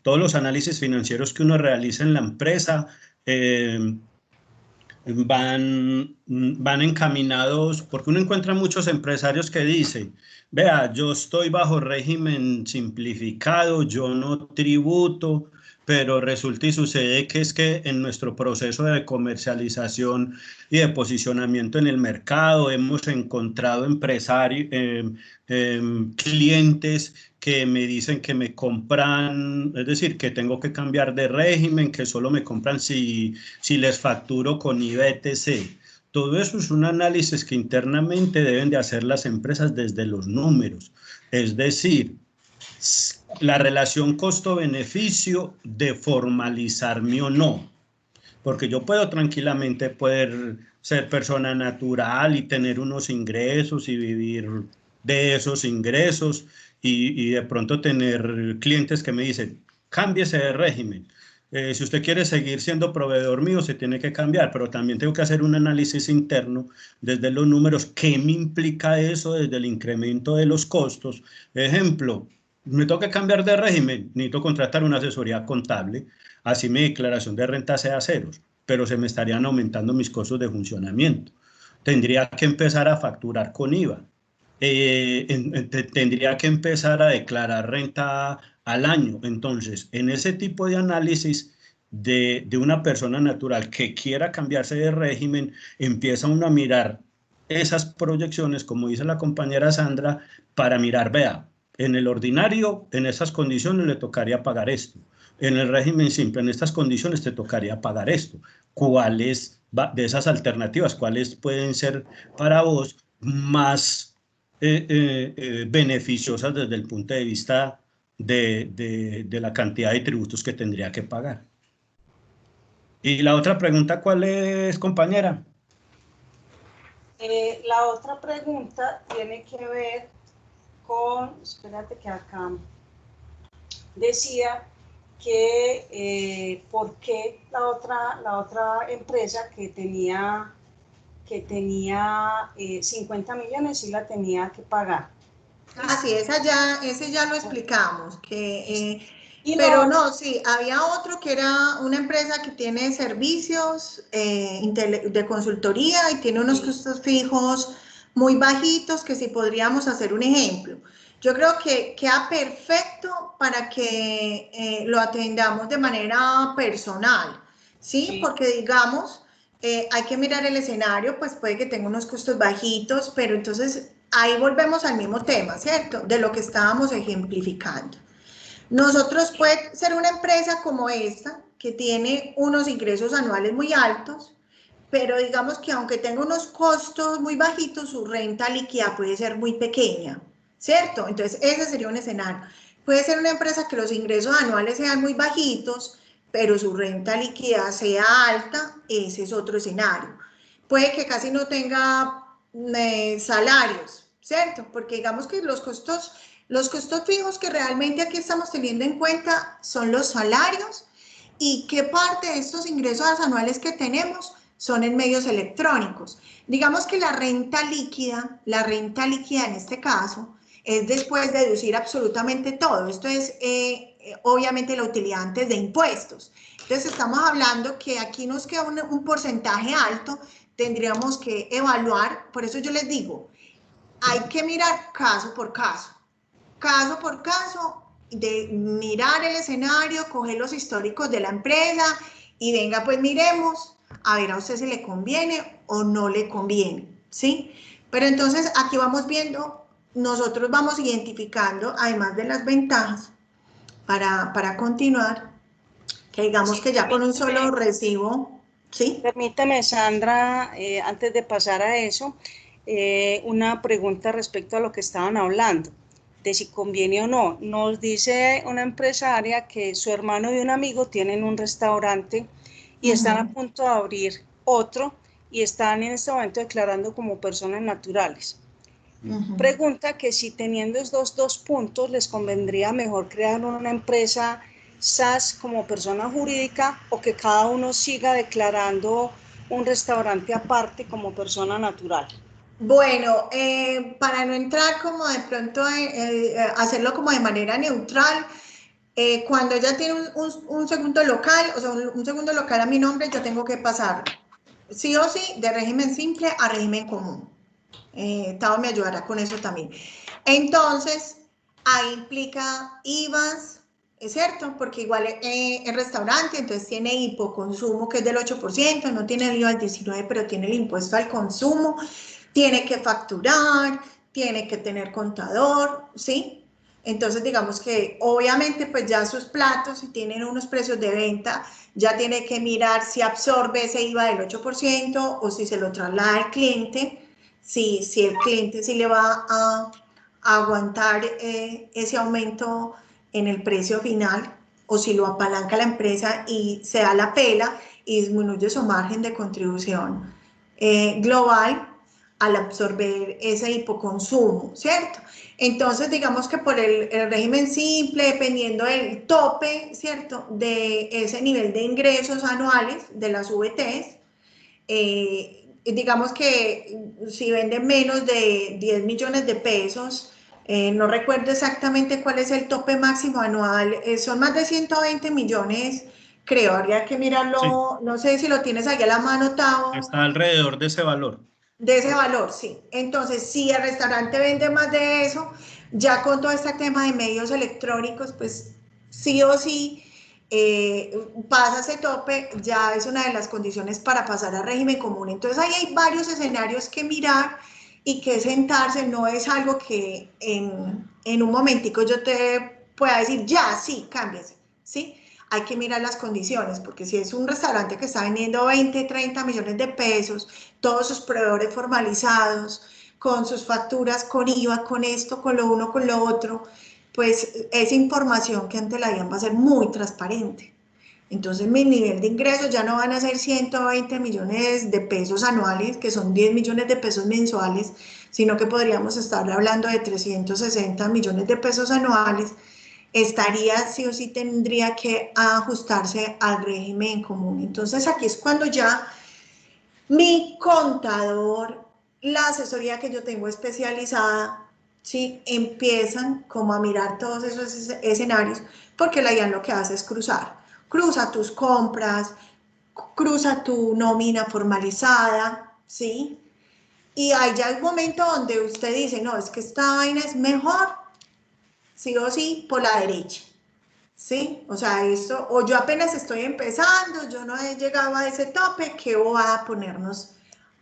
todos los análisis financieros que uno realiza en la empresa van encaminados, porque uno encuentra muchos empresarios que dicen, vea, yo estoy bajo régimen simplificado, yo no tributo, pero resulta y sucede que es que en nuestro proceso de comercialización y de posicionamiento en el mercado hemos encontrado empresarios, clientes que me dicen que me compran, es decir, que tengo que cambiar de régimen, que solo me compran si les facturo con IVA, etc. Todo eso es un análisis que internamente deben de hacer las empresas desde los números, es decir, la relación costo-beneficio de formalizarme o no, porque yo puedo tranquilamente poder ser persona natural y tener unos ingresos y vivir de esos ingresos y de pronto tener clientes que me dicen, cámbiese de régimen. Si usted quiere seguir siendo proveedor mío, se tiene que cambiar, pero también tengo que hacer un análisis interno desde los números. ¿Qué me implica eso desde el incremento de los costos? Ejemplo, me toca cambiar de régimen, necesito contratar una asesoría contable, así mi declaración de renta sea ceros, pero se me estarían aumentando mis costos de funcionamiento. Tendría que empezar a facturar con IVA. Tendría que empezar a declarar renta al año. Entonces, en ese tipo de análisis de una persona natural que quiera cambiarse de régimen, empieza uno a mirar esas proyecciones, como dice la compañera Sandra, para mirar, vea, en el ordinario, en esas condiciones le tocaría pagar esto. En el régimen simple, en estas condiciones te tocaría pagar esto. ¿Cuáles de esas alternativas, cuáles pueden ser para vos más beneficiosas desde el punto de vista de la cantidad de tributos que tendría que pagar? Y la otra pregunta, ¿cuál es, compañera? La otra pregunta tiene que ver con, espérate que acá decía que por qué la otra empresa que tenía 50 millones sí la tenía que pagar. Sí, ese ya lo explicamos, pero no, sí, había otro que era una empresa que tiene servicios de consultoría y tiene unos costos fijos muy bajitos, que si podríamos hacer un ejemplo. Yo creo que queda perfecto para que lo atendamos de manera personal, ¿sí? Porque digamos, hay que mirar el escenario, pues puede que tenga unos costos bajitos, pero entonces ahí volvemos al mismo tema, ¿cierto? De lo que estábamos ejemplificando. Nosotros puede ser una empresa como esta, que tiene unos ingresos anuales muy altos, pero digamos que aunque tenga unos costos muy bajitos, su renta líquida puede ser muy pequeña, ¿cierto? Entonces, ese sería un escenario. Puede ser una empresa que los ingresos anuales sean muy bajitos, pero su renta líquida sea alta, ese es otro escenario. Puede que casi no tenga salarios, ¿cierto? Porque digamos que los costos fijos que realmente aquí estamos teniendo en cuenta son los salarios y qué parte de estos ingresos anuales que tenemos son en medios electrónicos. Digamos que la renta líquida en este caso es después de deducir absolutamente todo. Esto es obviamente la utilidad antes de impuestos. Entonces estamos hablando que aquí nos queda un porcentaje alto, tendríamos que evaluar, por eso yo les digo, hay que mirar caso por caso, de mirar el escenario, coger los históricos de la empresa y venga, pues miremos, a ver a usted si le conviene o no le conviene, ¿sí? Pero entonces aquí vamos viendo, nosotros vamos identificando, además de las ventajas, para continuar, que digamos que ya con un solo recibo, ¿sí? Permítame, Sandra, antes de pasar a eso, una pregunta respecto a lo que estaban hablando, de si conviene o no. Nos dice una empresaria que su hermano y un amigo tienen un restaurante y están a punto de abrir otro y están en este momento declarando como personas naturales. Pregunta que si teniendo estos dos puntos les convendría mejor crear una empresa SAS como persona jurídica o que cada uno siga declarando un restaurante aparte como persona natural. Bueno, para no entrar como de pronto, hacerlo como de manera neutral, cuando ella tiene un segundo local, o sea, un segundo local a mi nombre, yo tengo que pasar sí o sí de régimen simple a régimen común. Tao me ayudará con eso también. Entonces, ahí implica IVAs, ¿es cierto? Porque igual el restaurante, entonces tiene hipoconsumo, que es del 8%, no tiene el IVA del 19%, pero tiene el impuesto al consumo, tiene que facturar, tiene que tener contador, ¿sí? Entonces, digamos que obviamente pues ya sus platos, si tienen unos precios de venta, ya tiene que mirar si absorbe ese IVA del 8% o si se lo traslada al cliente, si el cliente sí le va a aguantar ese aumento en el precio final o si lo apalanca la empresa y se da la pela y disminuye su margen de contribución global al absorber ese hipoconsumo, ¿cierto? Entonces, digamos que por el régimen simple, dependiendo del tope, ¿cierto?, de ese nivel de ingresos anuales de las VTs, digamos que si venden menos de 10 millones de pesos, no recuerdo exactamente cuál es el tope máximo anual, son más de 120 millones, creo, habría que mirarlo, sí. No sé si lo tienes ahí a la mano, Tao. Está alrededor de ese valor. De ese valor, sí. Entonces, si el restaurante vende más de eso, ya con todo este tema de medios electrónicos, pues sí o sí, pasa ese tope, ya es una de las condiciones para pasar a régimen común. Entonces, ahí hay varios escenarios que mirar y que sentarse, no es algo que en un momentico yo te pueda decir, ya, sí, cámbiese, ¿sí? Hay que mirar las condiciones, porque si es un restaurante que está vendiendo 20, 30 millones de pesos, todos sus proveedores formalizados, con sus facturas, con IVA, con esto, con lo uno, con lo otro, pues esa información que ante la DIAN va a ser muy transparente. Entonces mi nivel de ingresos ya no van a ser 120 millones de pesos anuales, que son 10 millones de pesos mensuales, sino que podríamos estar hablando de 360 millones de pesos anuales, estaría sí o sí tendría que ajustarse al régimen común. Entonces aquí es cuando ya mi contador, la asesoría que yo tengo especializada, ¿sí?, empiezan como a mirar todos esos escenarios, porque la DIAN lo que hace es cruza tus compras, cruza tu nómina formalizada, ¿sí? Y hay ya un momento donde usted dice, no, es que esta vaina es mejor, sí o sí, por la derecha, ¿sí? O sea, esto, o yo apenas estoy empezando, yo no he llegado a ese tope, ¿qué va a ponernos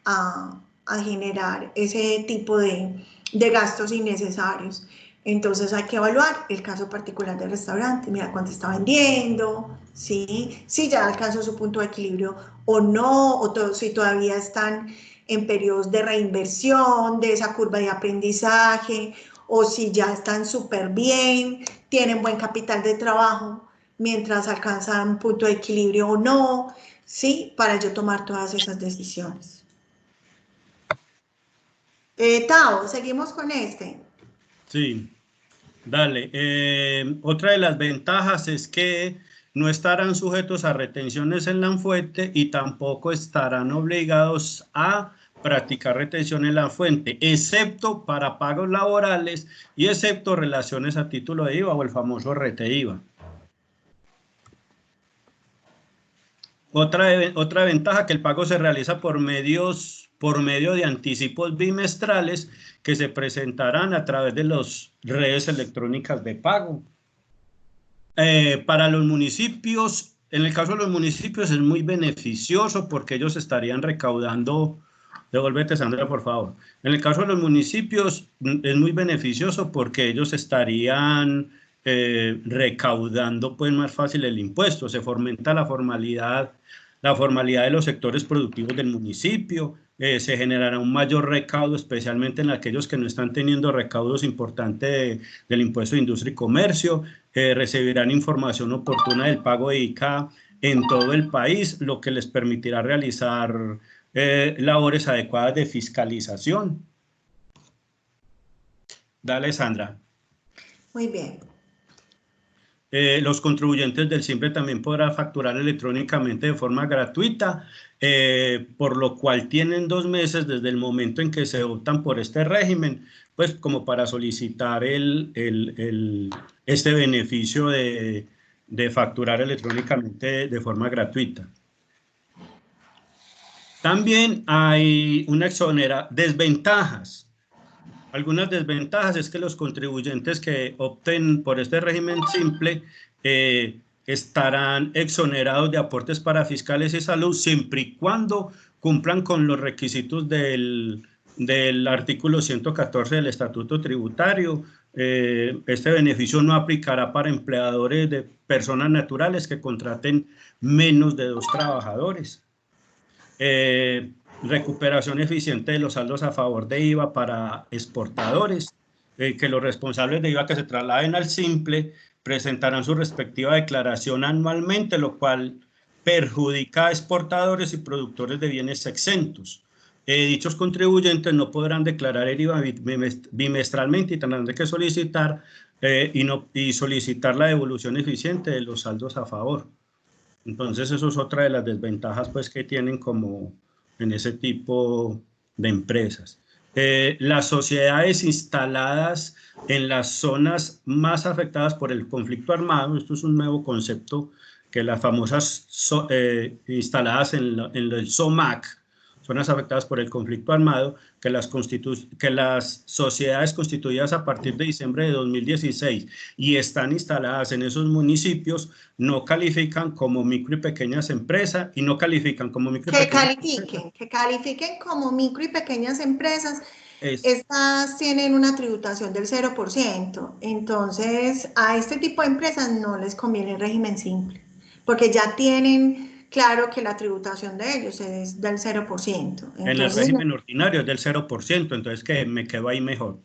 a generar ese tipo de gastos innecesarios? Entonces hay que evaluar el caso particular del restaurante, mira cuánto está vendiendo, ¿sí? Si ya alcanzó su punto de equilibrio o no, o si todavía están en periodos de reinversión de esa curva de aprendizaje, o si ya están súper bien, tienen buen capital de trabajo, mientras alcanzan un punto de equilibrio o no, ¿sí? Para yo tomar todas esas decisiones. Tao, seguimos con este. Sí. Dale, otra de las ventajas es que no estarán sujetos a retenciones en la fuente y tampoco estarán obligados a practicar retención en la fuente, excepto para pagos laborales y excepto relaciones a título de IVA o el famoso RTIVA. Otra ventaja, que el pago se realiza por medio de anticipos bimestrales que se presentarán a través de las redes electrónicas de pago. Para los municipios, en el caso de los municipios es muy beneficioso porque ellos estarían recaudando, devuélvete Sandra por favor, en el caso de los municipios es muy beneficioso porque ellos estarían recaudando pues más fácil el impuesto, se fomenta la formalidad de los sectores productivos del municipio, se generará un mayor recaudo, especialmente en aquellos que no están teniendo recaudos importantes del impuesto de industria y comercio, recibirán información oportuna del pago de ICA en todo el país, lo que les permitirá realizar labores adecuadas de fiscalización. Dale, Sandra. Muy bien. Los contribuyentes del SIMPLE también podrán facturar electrónicamente de forma gratuita, por lo cual tienen 2 meses desde el momento en que se optan por este régimen, pues como para solicitar este beneficio de facturar electrónicamente de forma gratuita. También hay desventajas. Algunas desventajas es que los contribuyentes que opten por este régimen simple estarán exonerados de aportes para fiscales y salud siempre y cuando cumplan con los requisitos del artículo 114 del Estatuto Tributario. Este beneficio no aplicará para empleadores de personas naturales que contraten menos de 2 trabajadores. Recuperación eficiente de los saldos a favor de IVA para exportadores, que los responsables de IVA que se trasladen al simple presentarán su respectiva declaración anualmente, lo cual perjudica a exportadores y productores de bienes exentos. Dichos contribuyentes no podrán declarar el IVA bimestralmente y tendrán que solicitar solicitar la devolución eficiente de los saldos a favor. Entonces, eso es otra de las desventajas pues, que tienen como en ese tipo de empresas. Las sociedades instaladas en las zonas más afectadas por el conflicto armado, esto es un nuevo concepto, que las famosas instaladas en el SOMAC, zonas afectadas por el conflicto armado, que las sociedades constituidas a partir de diciembre de 2016 y están instaladas en esos municipios no califican como micro y pequeñas empresas y no califican como micro y pequeñas empresas. Que califiquen como micro y pequeñas empresas. Estas tienen una tributación del 0%, entonces a este tipo de empresas no les conviene el régimen simple, porque ya tienen claro que la tributación de ellos es del 0%. Entonces, en el régimen ordinario es del 0%, entonces que me quedo ahí mejor.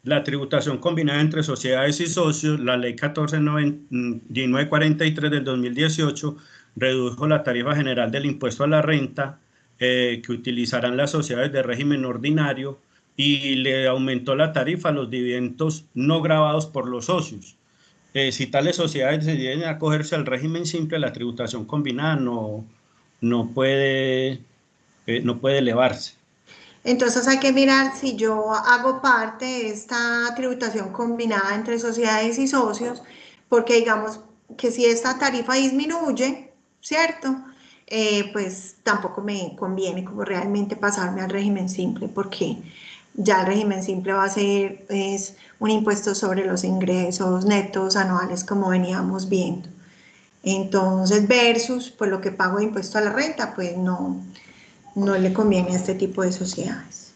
La tributación combinada entre sociedades y socios, la ley 14.943 del 2018 redujo la tarifa general del impuesto a la renta que utilizarán las sociedades de régimen ordinario y le aumentó la tarifa a los dividendos no grabados por los socios. Si tales sociedades deciden acogerse al régimen simple, la tributación combinada no puede elevarse. Entonces hay que mirar si yo hago parte de esta tributación combinada entre sociedades y socios, porque digamos que si esta tarifa disminuye, ¿cierto? Pues tampoco me conviene como realmente pasarme al régimen simple, porque ya el régimen simple va a ser un impuesto sobre los ingresos netos anuales como veníamos viendo. Entonces, versus pues lo que pago de impuesto a la renta, pues no le conviene a este tipo de sociedades.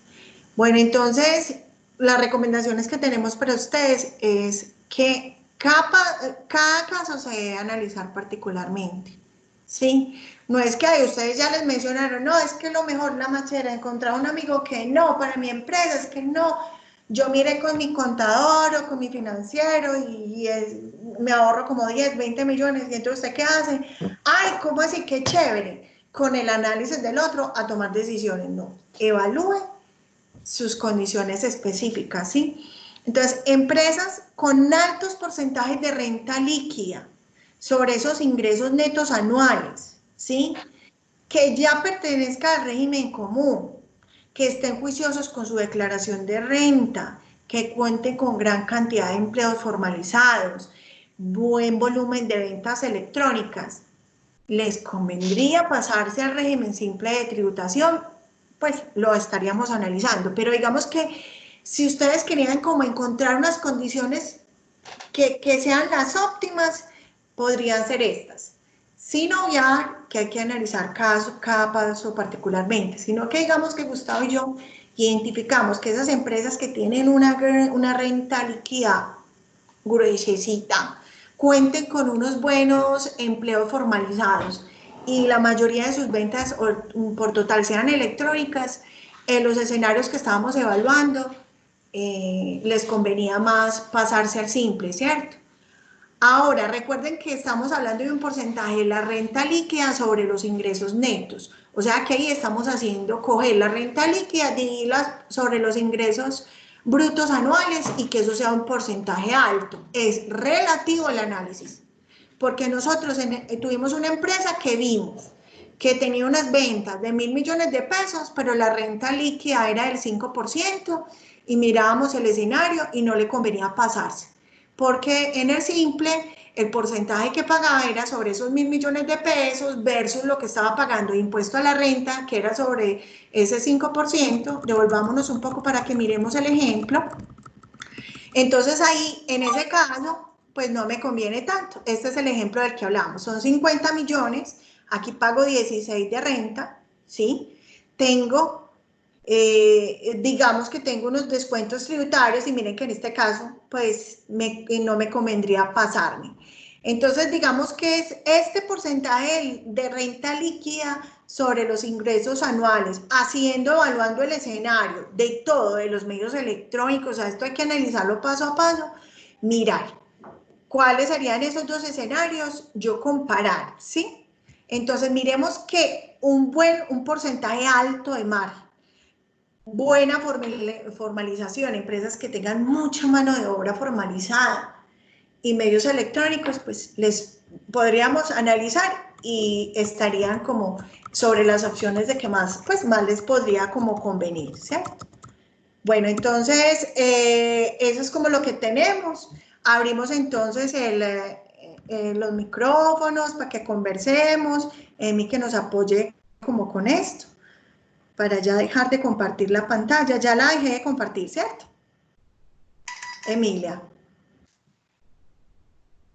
Bueno, entonces, las recomendaciones que tenemos para ustedes es que cada caso se debe analizar particularmente, ¿sí? No es que a ustedes ya les mencionaron, no, es que lo mejor la machera, encontrar un amigo que no, para mi empresa es que no, yo miré con mi contador o con mi financiero y me ahorro como 10, 20 millones, y entonces ¿usted qué hace? Ay, ¿cómo así? Qué chévere, con el análisis del otro a tomar decisiones, no, evalúe sus condiciones específicas, ¿sí? Entonces, empresas con altos porcentajes de renta líquida sobre esos ingresos netos anuales, ¿sí? Que ya pertenezca al régimen común, que estén juiciosos con su declaración de renta, que cuenten con gran cantidad de empleos formalizados, buen volumen de ventas electrónicas, les convendría pasarse al régimen simple de tributación, pues lo estaríamos analizando. Pero digamos que si ustedes querían como encontrar unas condiciones que sean las óptimas, podrían ser estas. Sin obviar que hay que analizar cada caso particularmente, sino que digamos que Gustavo y yo identificamos que esas empresas que tienen una renta líquida gruesecita, cuenten con unos buenos empleos formalizados y la mayoría de sus ventas por total sean electrónicas, en los escenarios que estábamos evaluando les convenía más pasarse al simple, ¿cierto? Ahora, recuerden que estamos hablando de un porcentaje de la renta líquida sobre los ingresos netos. O sea que ahí estamos haciendo coger la renta líquida, dividirla sobre los ingresos brutos anuales y que eso sea un porcentaje alto. Es relativo al análisis. Porque nosotros tuvimos una empresa que vimos que tenía unas ventas de 1.000 millones de pesos, pero la renta líquida era del 5% y mirábamos el escenario y no le convenía pasarse. Porque en el simple, el porcentaje que pagaba era sobre esos 1.000 millones de pesos versus lo que estaba pagando de impuesto a la renta, que era sobre ese 5%. Devolvámonos un poco para que miremos el ejemplo. Entonces ahí, en ese caso, pues no me conviene tanto. Este es el ejemplo del que hablamos. Son 50 millones, aquí pago 16 de renta, ¿sí? Tengo... digamos que tengo unos descuentos tributarios y miren que en este caso pues no me convendría pasarme. Entonces digamos que es este porcentaje de renta líquida sobre los ingresos anuales, evaluando el escenario de todo, de los medios electrónicos, a esto hay que analizarlo paso a paso, mirar cuáles serían esos dos escenarios, yo comparar, ¿sí? Entonces miremos que un porcentaje alto de margen, buena formalización, empresas que tengan mucha mano de obra formalizada y medios electrónicos, pues les podríamos analizar y estarían como sobre las opciones de que más, pues más les podría como convenir, ¿cierto? Bueno, entonces eso es como lo que tenemos. Abrimos entonces los micrófonos para que conversemos, Emi que nos apoye como con esto, para ya dejar de compartir la pantalla. Ya la dejé de compartir, ¿cierto? Emilia.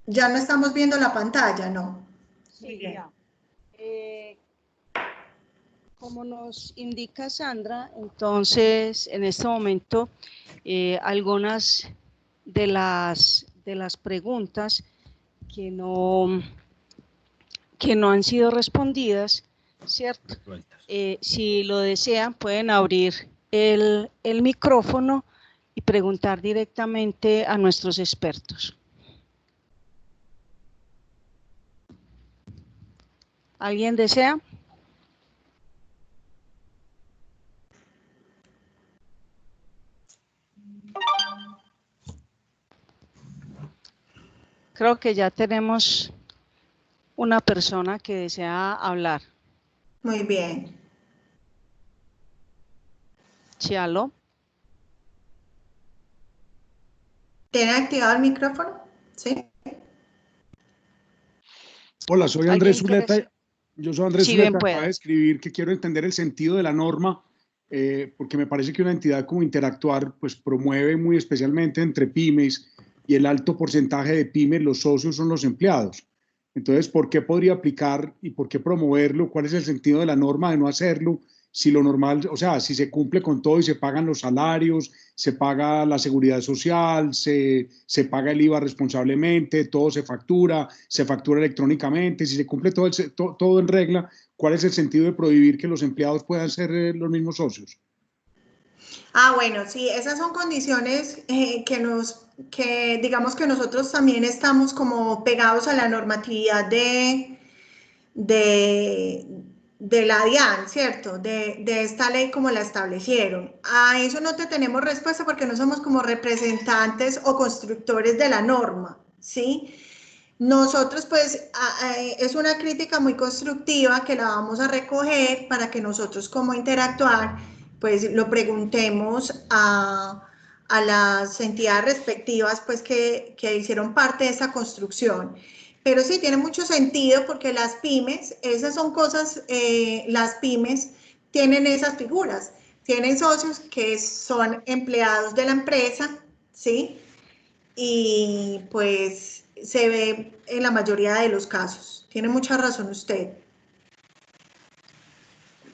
Ya no estamos viendo la pantalla, ¿no? Sí, ya. Como nos indica Sandra, entonces en este momento algunas de las preguntas que no han sido respondidas, ¿cierto? Si lo desean, pueden abrir el micrófono y preguntar directamente a nuestros expertos. ¿Alguien desea? Creo que ya tenemos una persona que desea hablar. Muy bien. Chialo. ¿Tiene activado el micrófono? Sí. Hola, soy Andrés Zuleta. Yo soy Andrés Zuleta, acaba de escribir que quiero entender el sentido de la norma, porque me parece que una entidad como Interactuar pues promueve muy especialmente entre pymes y el alto porcentaje de pymes, los socios son los empleados. Entonces, ¿por qué podría aplicar y por qué promoverlo? ¿Cuál es el sentido de la norma de no hacerlo si lo normal, o sea, si se cumple con todo y se pagan los salarios, se paga la seguridad social, se paga el IVA responsablemente, todo se factura electrónicamente, si se cumple todo en regla, ¿cuál es el sentido de prohibir que los empleados puedan ser los mismos socios? Bueno, sí, esas son condiciones que digamos que nosotros también estamos como pegados a la normatividad de la DIAN, ¿cierto? De esta ley como la establecieron. A eso no te tenemos respuesta porque no somos como representantes o constructores de la norma, ¿sí? Nosotros pues es una crítica muy constructiva que la vamos a recoger para que nosotros como interactuar pues lo preguntemos a las entidades respectivas pues que hicieron parte de esa construcción. Pero sí, tiene mucho sentido porque las pymes, esas son cosas, las pymes tienen esas figuras, tienen socios que son empleados de la empresa, ¿sí? Y pues se ve en la mayoría de los casos. Tiene mucha razón usted.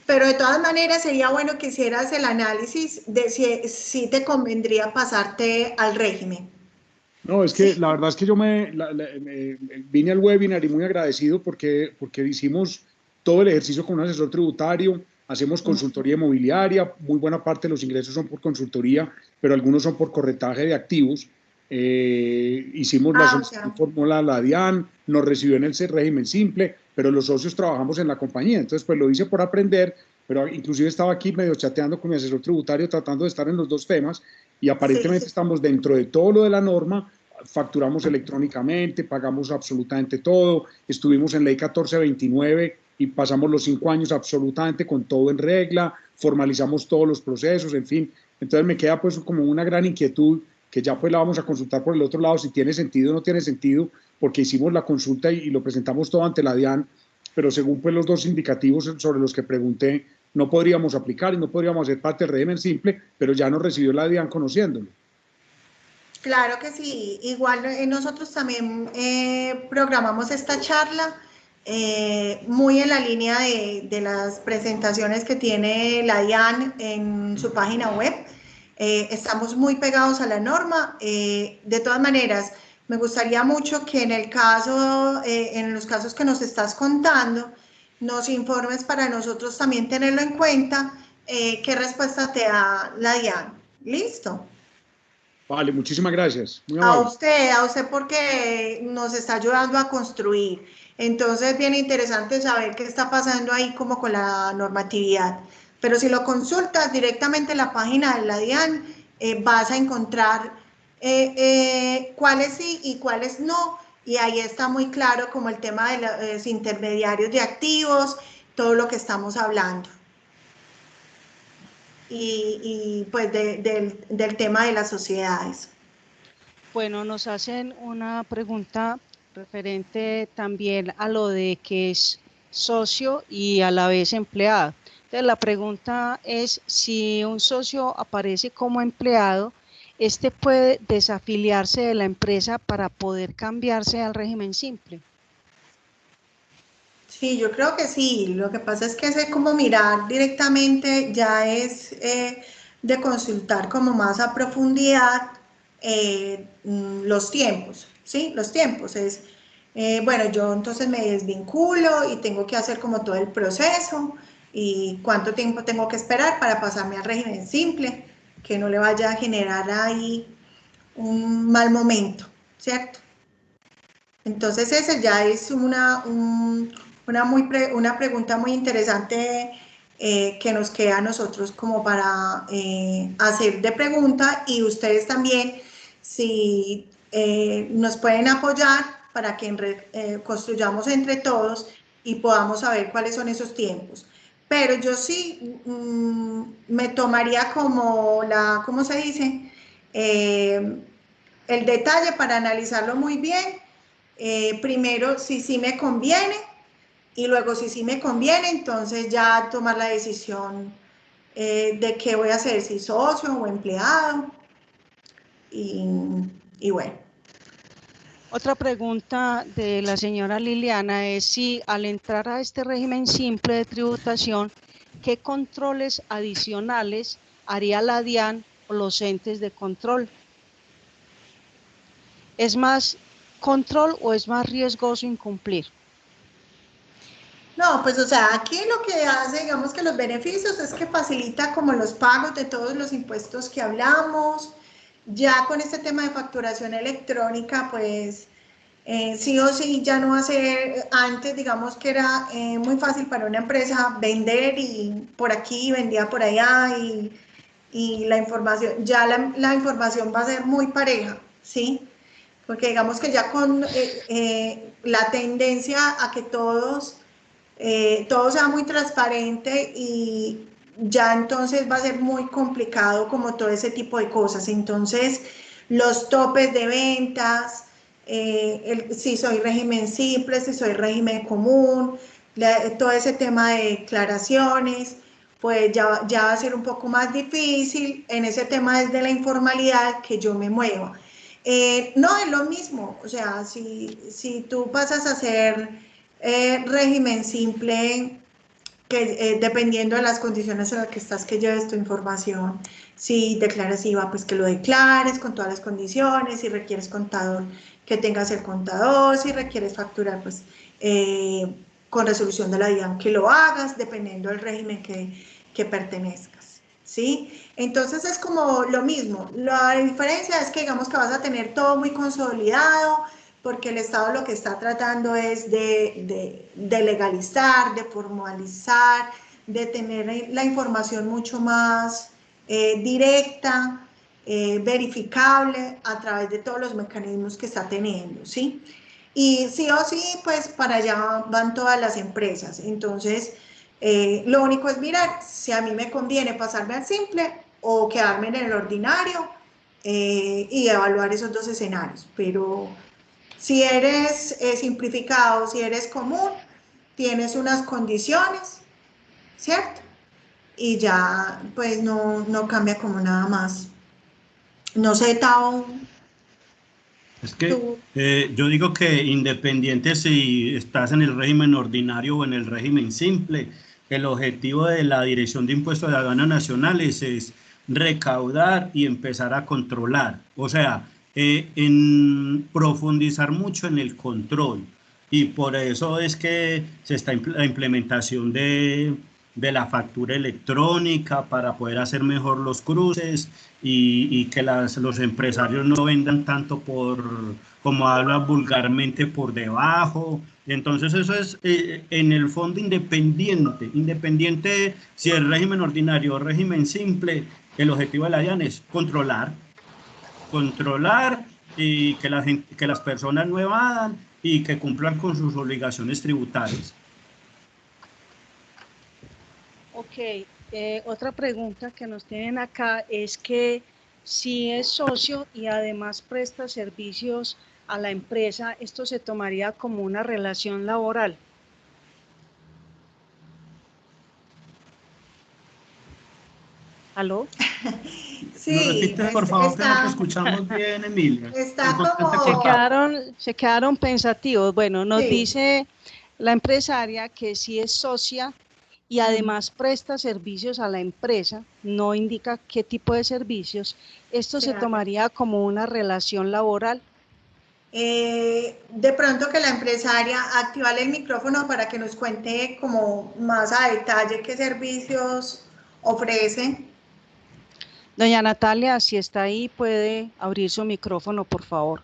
Pero de todas maneras sería bueno que hicieras el análisis de si te convendría pasarte al régimen. No, es que ¿sí? La verdad es que yo me vine al webinar y muy agradecido porque hicimos todo el ejercicio con un asesor tributario, hacemos consultoría inmobiliaria, muy buena parte de los ingresos son por consultoría, pero algunos son por corretaje de activos. Hicimos la fórmula la DIAN, nos recibió en el régimen simple, pero los socios trabajamos en la compañía, entonces pues lo hice por aprender, pero inclusive estaba aquí medio chateando con mi asesor tributario tratando de estar en los dos temas y aparentemente estamos dentro de todo lo de la norma, facturamos electrónicamente, pagamos absolutamente todo, estuvimos en ley 1429 y pasamos los 5 años absolutamente con todo en regla, formalizamos todos los procesos, en fin, entonces me queda pues como una gran inquietud que ya pues la vamos a consultar por el otro lado, si tiene sentido o no tiene sentido, porque hicimos la consulta y lo presentamos todo ante la DIAN, pero según pues los dos indicativos sobre los que pregunté, no podríamos aplicar y no podríamos hacer parte del régimen simple, pero ya nos recibió la DIAN conociéndolo. Claro que sí, igual nosotros también programamos esta charla muy en la línea de las presentaciones que tiene la DIAN en su página web. Estamos muy pegados a la norma. De todas maneras, me gustaría mucho que en los casos que nos estás contando, nos informes para nosotros también tenerlo en cuenta, qué respuesta te da la DIAN. ¿Listo? Vale, muchísimas gracias. Muy amable. A usted porque nos está ayudando a construir. Entonces, es bien interesante saber qué está pasando ahí como con la normatividad. Pero si lo consultas directamente en la página de la DIAN, vas a encontrar cuáles sí y cuáles no. Y ahí está muy claro como el tema de los intermediarios de activos, todo lo que estamos hablando. Y pues del tema de las sociedades. Bueno, nos hacen una pregunta referente también a lo de que es socio y a la vez empleado. Entonces, la pregunta es si un socio aparece como empleado, ¿este puede desafiliarse de la empresa para poder cambiarse al régimen simple? Sí, yo creo que sí. Lo que pasa es que ese como mirar directamente ya es de consultar como más a profundidad los tiempos, ¿sí? Los tiempos es, bueno, yo entonces me desvinculo y tengo que hacer como todo el proceso y cuánto tiempo tengo que esperar para pasarme al régimen simple, que no le vaya a generar ahí un mal momento, ¿cierto? Entonces ese ya es una pregunta muy interesante que nos queda a nosotros como para hacer de pregunta y ustedes también si nos pueden apoyar para que construyamos entre todos y podamos saber cuáles son esos tiempos. Pero yo sí me tomaría como ¿cómo se dice? El detalle para analizarlo muy bien. Primero, si sí me conviene y luego si sí me conviene, entonces ya tomar la decisión de qué voy a hacer, si socio o empleado y bueno. Otra pregunta de la señora Liliana es si al entrar a este régimen simple de tributación ¿qué controles adicionales haría la DIAN o los entes de control? ¿Es más control o es más riesgoso incumplir? No, pues o sea, aquí lo que hace, digamos que los beneficios es que facilita como los pagos de todos los impuestos que hablamos. Ya con este tema de facturación electrónica, pues sí o sí ya no va a ser, antes digamos que era muy fácil para una empresa vender y por aquí, vendía por allá y la información, ya la información va a ser muy pareja, ¿sí? Porque digamos que ya con la tendencia a que todo sea muy transparente y ya entonces va a ser muy complicado como todo ese tipo de cosas. Entonces, los topes de ventas, si soy régimen simple, si soy régimen común, todo ese tema de declaraciones, pues ya va a ser un poco más difícil en ese tema desde la informalidad que yo me mueva. No es lo mismo, o sea, si tú pasas a ser régimen simple, que dependiendo de las condiciones en las que estás, que lleves tu información, si declaras IVA, pues que lo declares con todas las condiciones, si requieres contador, que tengas el contador, si requieres facturar, pues con resolución de la DIAN que lo hagas, dependiendo del régimen que pertenezcas, ¿sí? Entonces es como lo mismo, la diferencia es que digamos que vas a tener todo muy consolidado, porque el Estado lo que está tratando es de legalizar, de formalizar, de tener la información mucho más directa, verificable a través de todos los mecanismos que está teniendo, ¿sí? Y sí o sí, pues para allá van todas las empresas. Entonces, lo único es mirar si a mí me conviene pasarme al simple o quedarme en el ordinario y evaluar esos dos escenarios. Pero si eres simplificado, si eres común, tienes unas condiciones, ¿cierto? Y ya, pues no cambia como nada más. No sé, Tao. Es que yo digo que independiente si estás en el régimen ordinario o en el régimen simple, el objetivo de la Dirección de Impuestos de Aduanas Nacionales es recaudar y empezar a controlar. O sea, en profundizar mucho en el control. Y por eso es que se está la implementación de la factura electrónica para poder hacer mejor los cruces y que los empresarios no vendan tanto como hablan vulgarmente, por debajo. Entonces eso es en el fondo independiente si el régimen ordinario o régimen simple, el objetivo de la DIAN es controlar y que las personas no evadan y que cumplan con sus obligaciones tributarias. Ok, otra pregunta que nos tienen acá es que si es socio y además presta servicios a la empresa, ¿esto se tomaría como una relación laboral? ¿Aló? Sí, ¿Nos repites, por favor, que no te escuchamos bien, Emilia? Está como... Se quedaron pensativos. Bueno, nos Sí. dice la empresaria que si es socia y además presta servicios a la empresa, no indica qué tipo de servicios, ¿esto se tomaría como una relación laboral? De pronto que la empresaria active el micrófono para que nos cuente como más a detalle qué servicios ofrece. Doña Natalia, si está ahí, puede abrir su micrófono, por favor.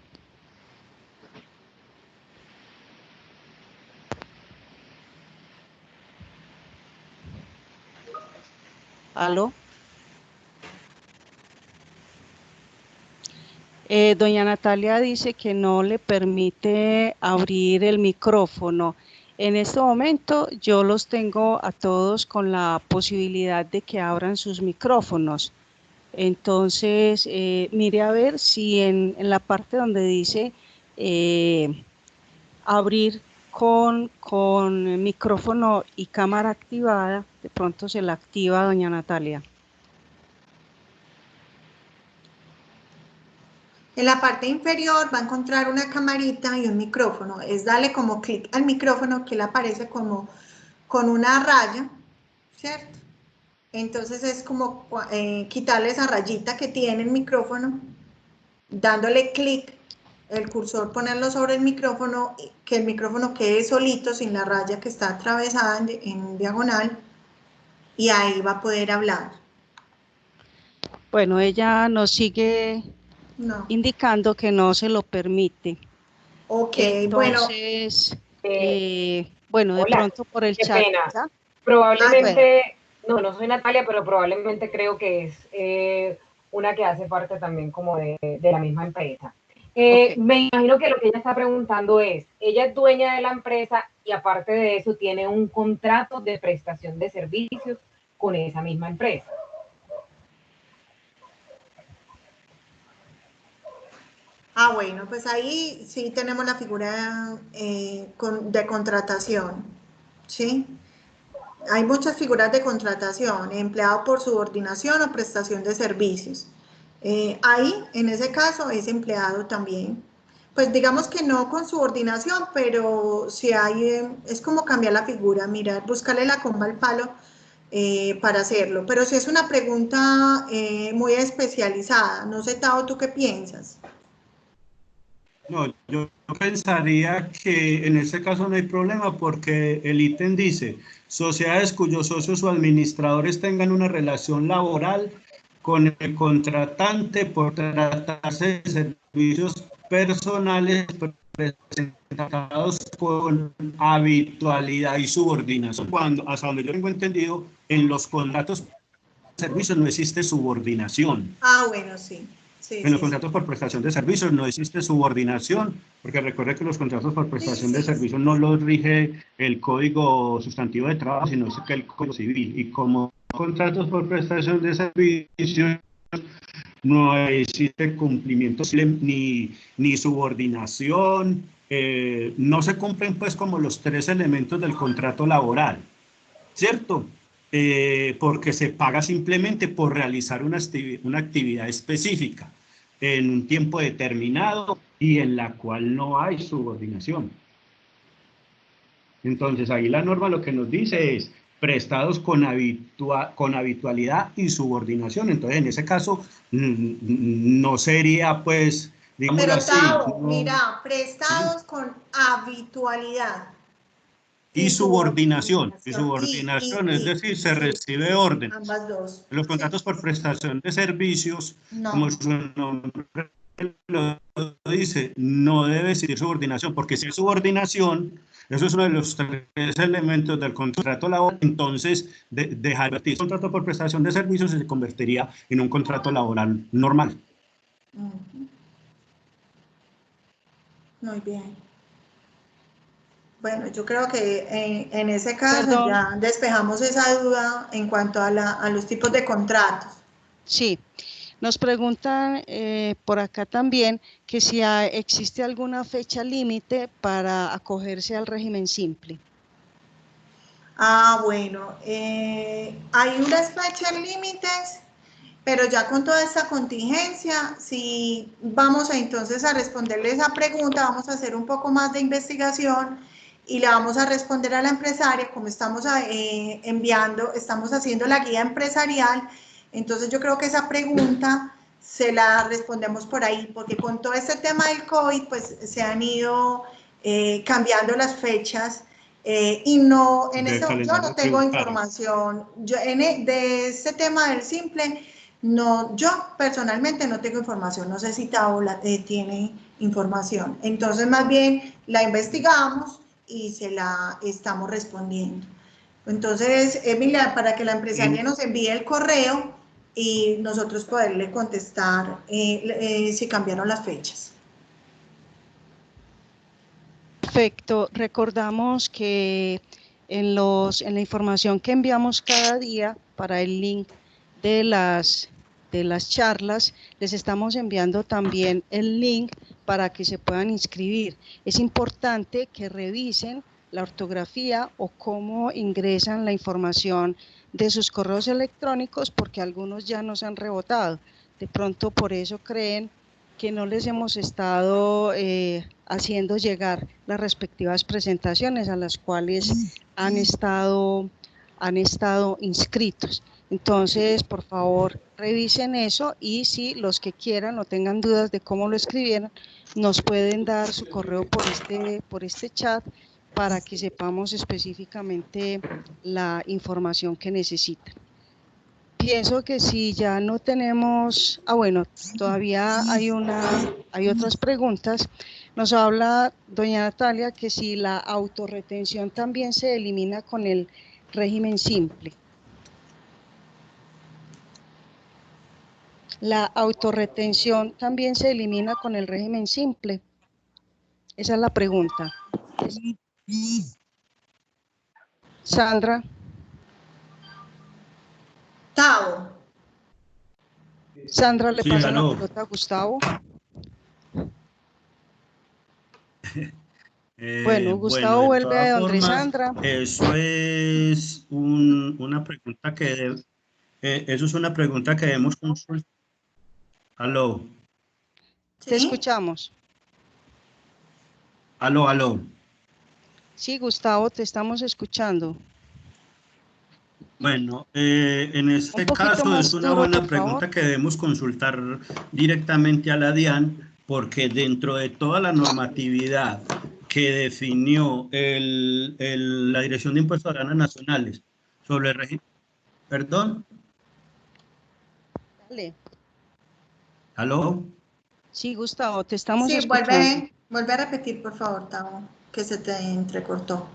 ¿Aló? Doña Natalia dice que no le permite abrir el micrófono. En este momento yo los tengo a todos con la posibilidad de que abran sus micrófonos. Entonces, mire a ver si en la parte donde dice abrir con micrófono y cámara activada, de pronto se la activa doña Natalia. En la parte inferior va a encontrar una camarita y un micrófono. Es darle como clic al micrófono que le aparece como con una raya, ¿cierto? Entonces es como quitarle esa rayita que tiene el micrófono, dándole clic, el cursor ponerlo sobre el micrófono, que el micrófono quede solito sin la raya que está atravesada en diagonal, y ahí va a poder hablar. Bueno, ella nos sigue indicando que no se lo permite. Ok, entonces, bueno, de hola, pronto por el qué chat. Pena. ¿Ya? Probablemente, no soy Natalia, pero probablemente creo que es una que hace parte también como de la misma empresa. Me imagino que lo que ella está preguntando es, ella es dueña de la empresa y aparte de eso tiene un contrato de prestación de servicios con esa misma empresa. Ah, bueno, pues ahí sí tenemos la figura de contratación, ¿sí? Hay muchas figuras de contratación, empleado por subordinación o prestación de servicios. Ahí, en ese caso, es empleado también. Pues digamos que no con subordinación, pero si hay, es como cambiar la figura, mirar, buscarle la comba al palo para hacerlo. Pero si es una pregunta muy especializada, no sé, Tao, ¿tú qué piensas? No, yo pensaría que en este caso no hay problema porque el ítem dice sociedades cuyos socios o administradores tengan una relación laboral con el contratante por tratarse de servicios personales presentados con habitualidad y subordinación. Cuando, hasta donde yo tengo entendido, en los contratos de servicios no existe subordinación. Ah, bueno, sí. En los contratos por prestación de servicios no existe subordinación, porque recuerde que los contratos por prestación de servicios no los rige el Código Sustantivo de Trabajo, sino que el Código Civil. Y como contratos por prestación de servicios no existe cumplimiento ni subordinación, no se cumplen pues como los tres elementos del contrato laboral, ¿cierto? Porque se paga simplemente por realizar una actividad específica en un tiempo determinado y en la cual no hay subordinación. Entonces, ahí la norma lo que nos dice es prestados con habitualidad y subordinación. Entonces, en ese caso, no sería, pues, digamos así. Tao, mira, prestados con habitualidad. Y subordinación, es decir, se recibe orden. Ambas dos. Los contratos por prestación de servicios, como su nombre lo dice, no debe existir subordinación, porque si hay subordinación, eso es uno de los tres elementos del contrato laboral, entonces dejar de existir contrato por prestación de servicios y se convertiría en un contrato laboral normal. Muy bien. Bueno, yo creo que en ese caso ya despejamos esa duda en cuanto a los tipos de contratos. Sí, nos preguntan por acá también que si existe alguna fecha límite para acogerse al régimen simple. Ah, bueno, hay unas fechas límites, pero ya con toda esta contingencia, si vamos entonces a responderle esa pregunta, vamos a hacer un poco más de investigación y le vamos a responder a la empresaria, como estamos estamos haciendo la guía empresarial, entonces yo creo que esa pregunta se la respondemos por ahí, porque con todo este tema del COVID, pues se han ido cambiando las fechas y no, yo no tengo información, de este tema del simple, no, yo personalmente no tengo información, no sé si Tao tiene información, entonces más bien la investigamos y se la estamos respondiendo. Entonces, Emilia, para que la empresaria nos envíe el correo y nosotros poderle contestar si cambiaron las fechas. Perfecto, recordamos que en la información que enviamos cada día para el link de las charlas, les estamos enviando también el link para que se puedan inscribir. Es importante que revisen la ortografía o cómo ingresan la información de sus correos electrónicos, porque algunos ya nos han rebotado. De pronto por eso creen que no les hemos estado haciendo llegar las respectivas presentaciones a las cuales han estado inscritos. Entonces, por favor, revisen eso y si los que quieran o tengan dudas de cómo lo escribieron, nos pueden dar su correo por este chat para que sepamos específicamente la información que necesitan. Pienso que si ya no tenemos, bueno, todavía hay otras preguntas. Nos habla doña Natalia que si la autorretención también se elimina con el régimen simple. La autorretención también se elimina con el régimen simple. Esa es la pregunta. Sandra. Gustavo. Sandra, le pasa la pelota a Gustavo. Bueno, Gustavo vuelve a donde Sandra. Eso es una pregunta que debemos consultar. Aló. Te escuchamos. Aló. Sí, Gustavo, te estamos escuchando. Bueno, en este caso es una buena pregunta que debemos consultar directamente a la DIAN, porque dentro de toda la normatividad que definió la Dirección de Impuestos a Ganancias Nacionales sobre el régimen... ¿Perdón? Dale. ¿Aló? Sí, Gustavo, te estamos escuchando. Sí, vuelve a repetir, por favor, Tavo, que se te entrecortó.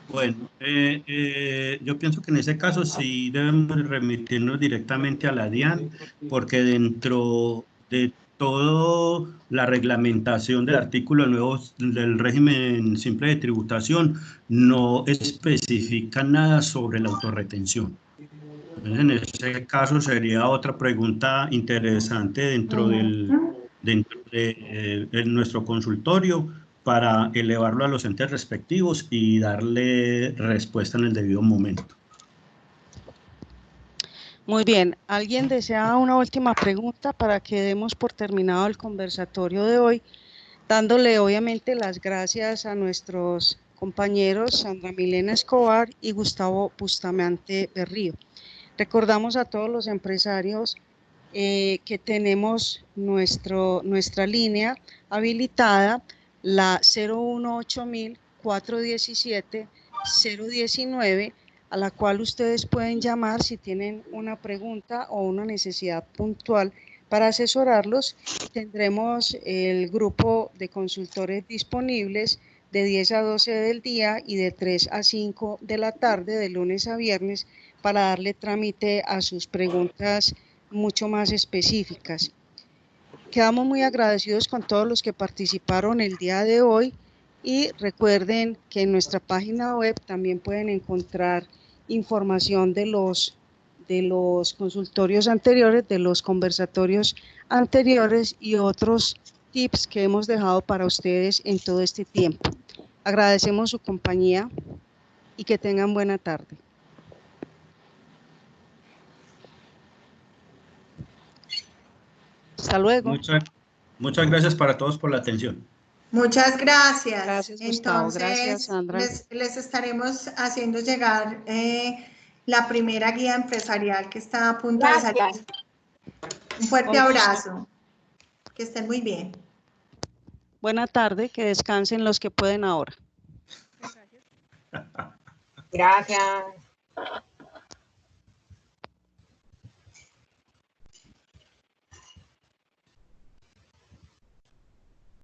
Bueno, yo pienso que en ese caso sí debemos remitirnos directamente a la DIAN, porque dentro de toda la reglamentación del artículo nuevo del régimen simple de tributación no especifica nada sobre la autorretención. Entonces, en ese caso sería otra pregunta interesante dentro de nuestro consultorio, para elevarlo a los entes respectivos y darle respuesta en el debido momento. Muy bien, ¿alguien desea una última pregunta para que demos por terminado el conversatorio de hoy? Dándole obviamente las gracias a nuestros compañeros Sandra Milena Escobar y Gustavo Bustamante Berrío. Recordamos a todos los empresarios que tenemos nuestra línea habilitada, la 018-417-019, a la cual ustedes pueden llamar si tienen una pregunta o una necesidad puntual para asesorarlos. Tendremos el grupo de consultores disponibles de 10 a 12 del día y de 3 a 5 de la tarde, de lunes a viernes, para darle trámite a sus preguntas mucho más específicas. Quedamos muy agradecidos con todos los que participaron el día de hoy y recuerden que en nuestra página web también pueden encontrar información de los consultorios anteriores, de los conversatorios anteriores y otros tips que hemos dejado para ustedes en todo este tiempo. Agradecemos su compañía y que tengan buena tarde. Hasta luego. Muchas gracias para todos por la atención. Muchas gracias. Gracias, Gustavo. Entonces, gracias, Sandra. Les estaremos haciendo llegar la primera guía empresarial que está a punto de salir. Un fuerte abrazo. Que estén muy bien. Buena tarde, que descansen los que pueden ahora. Gracias.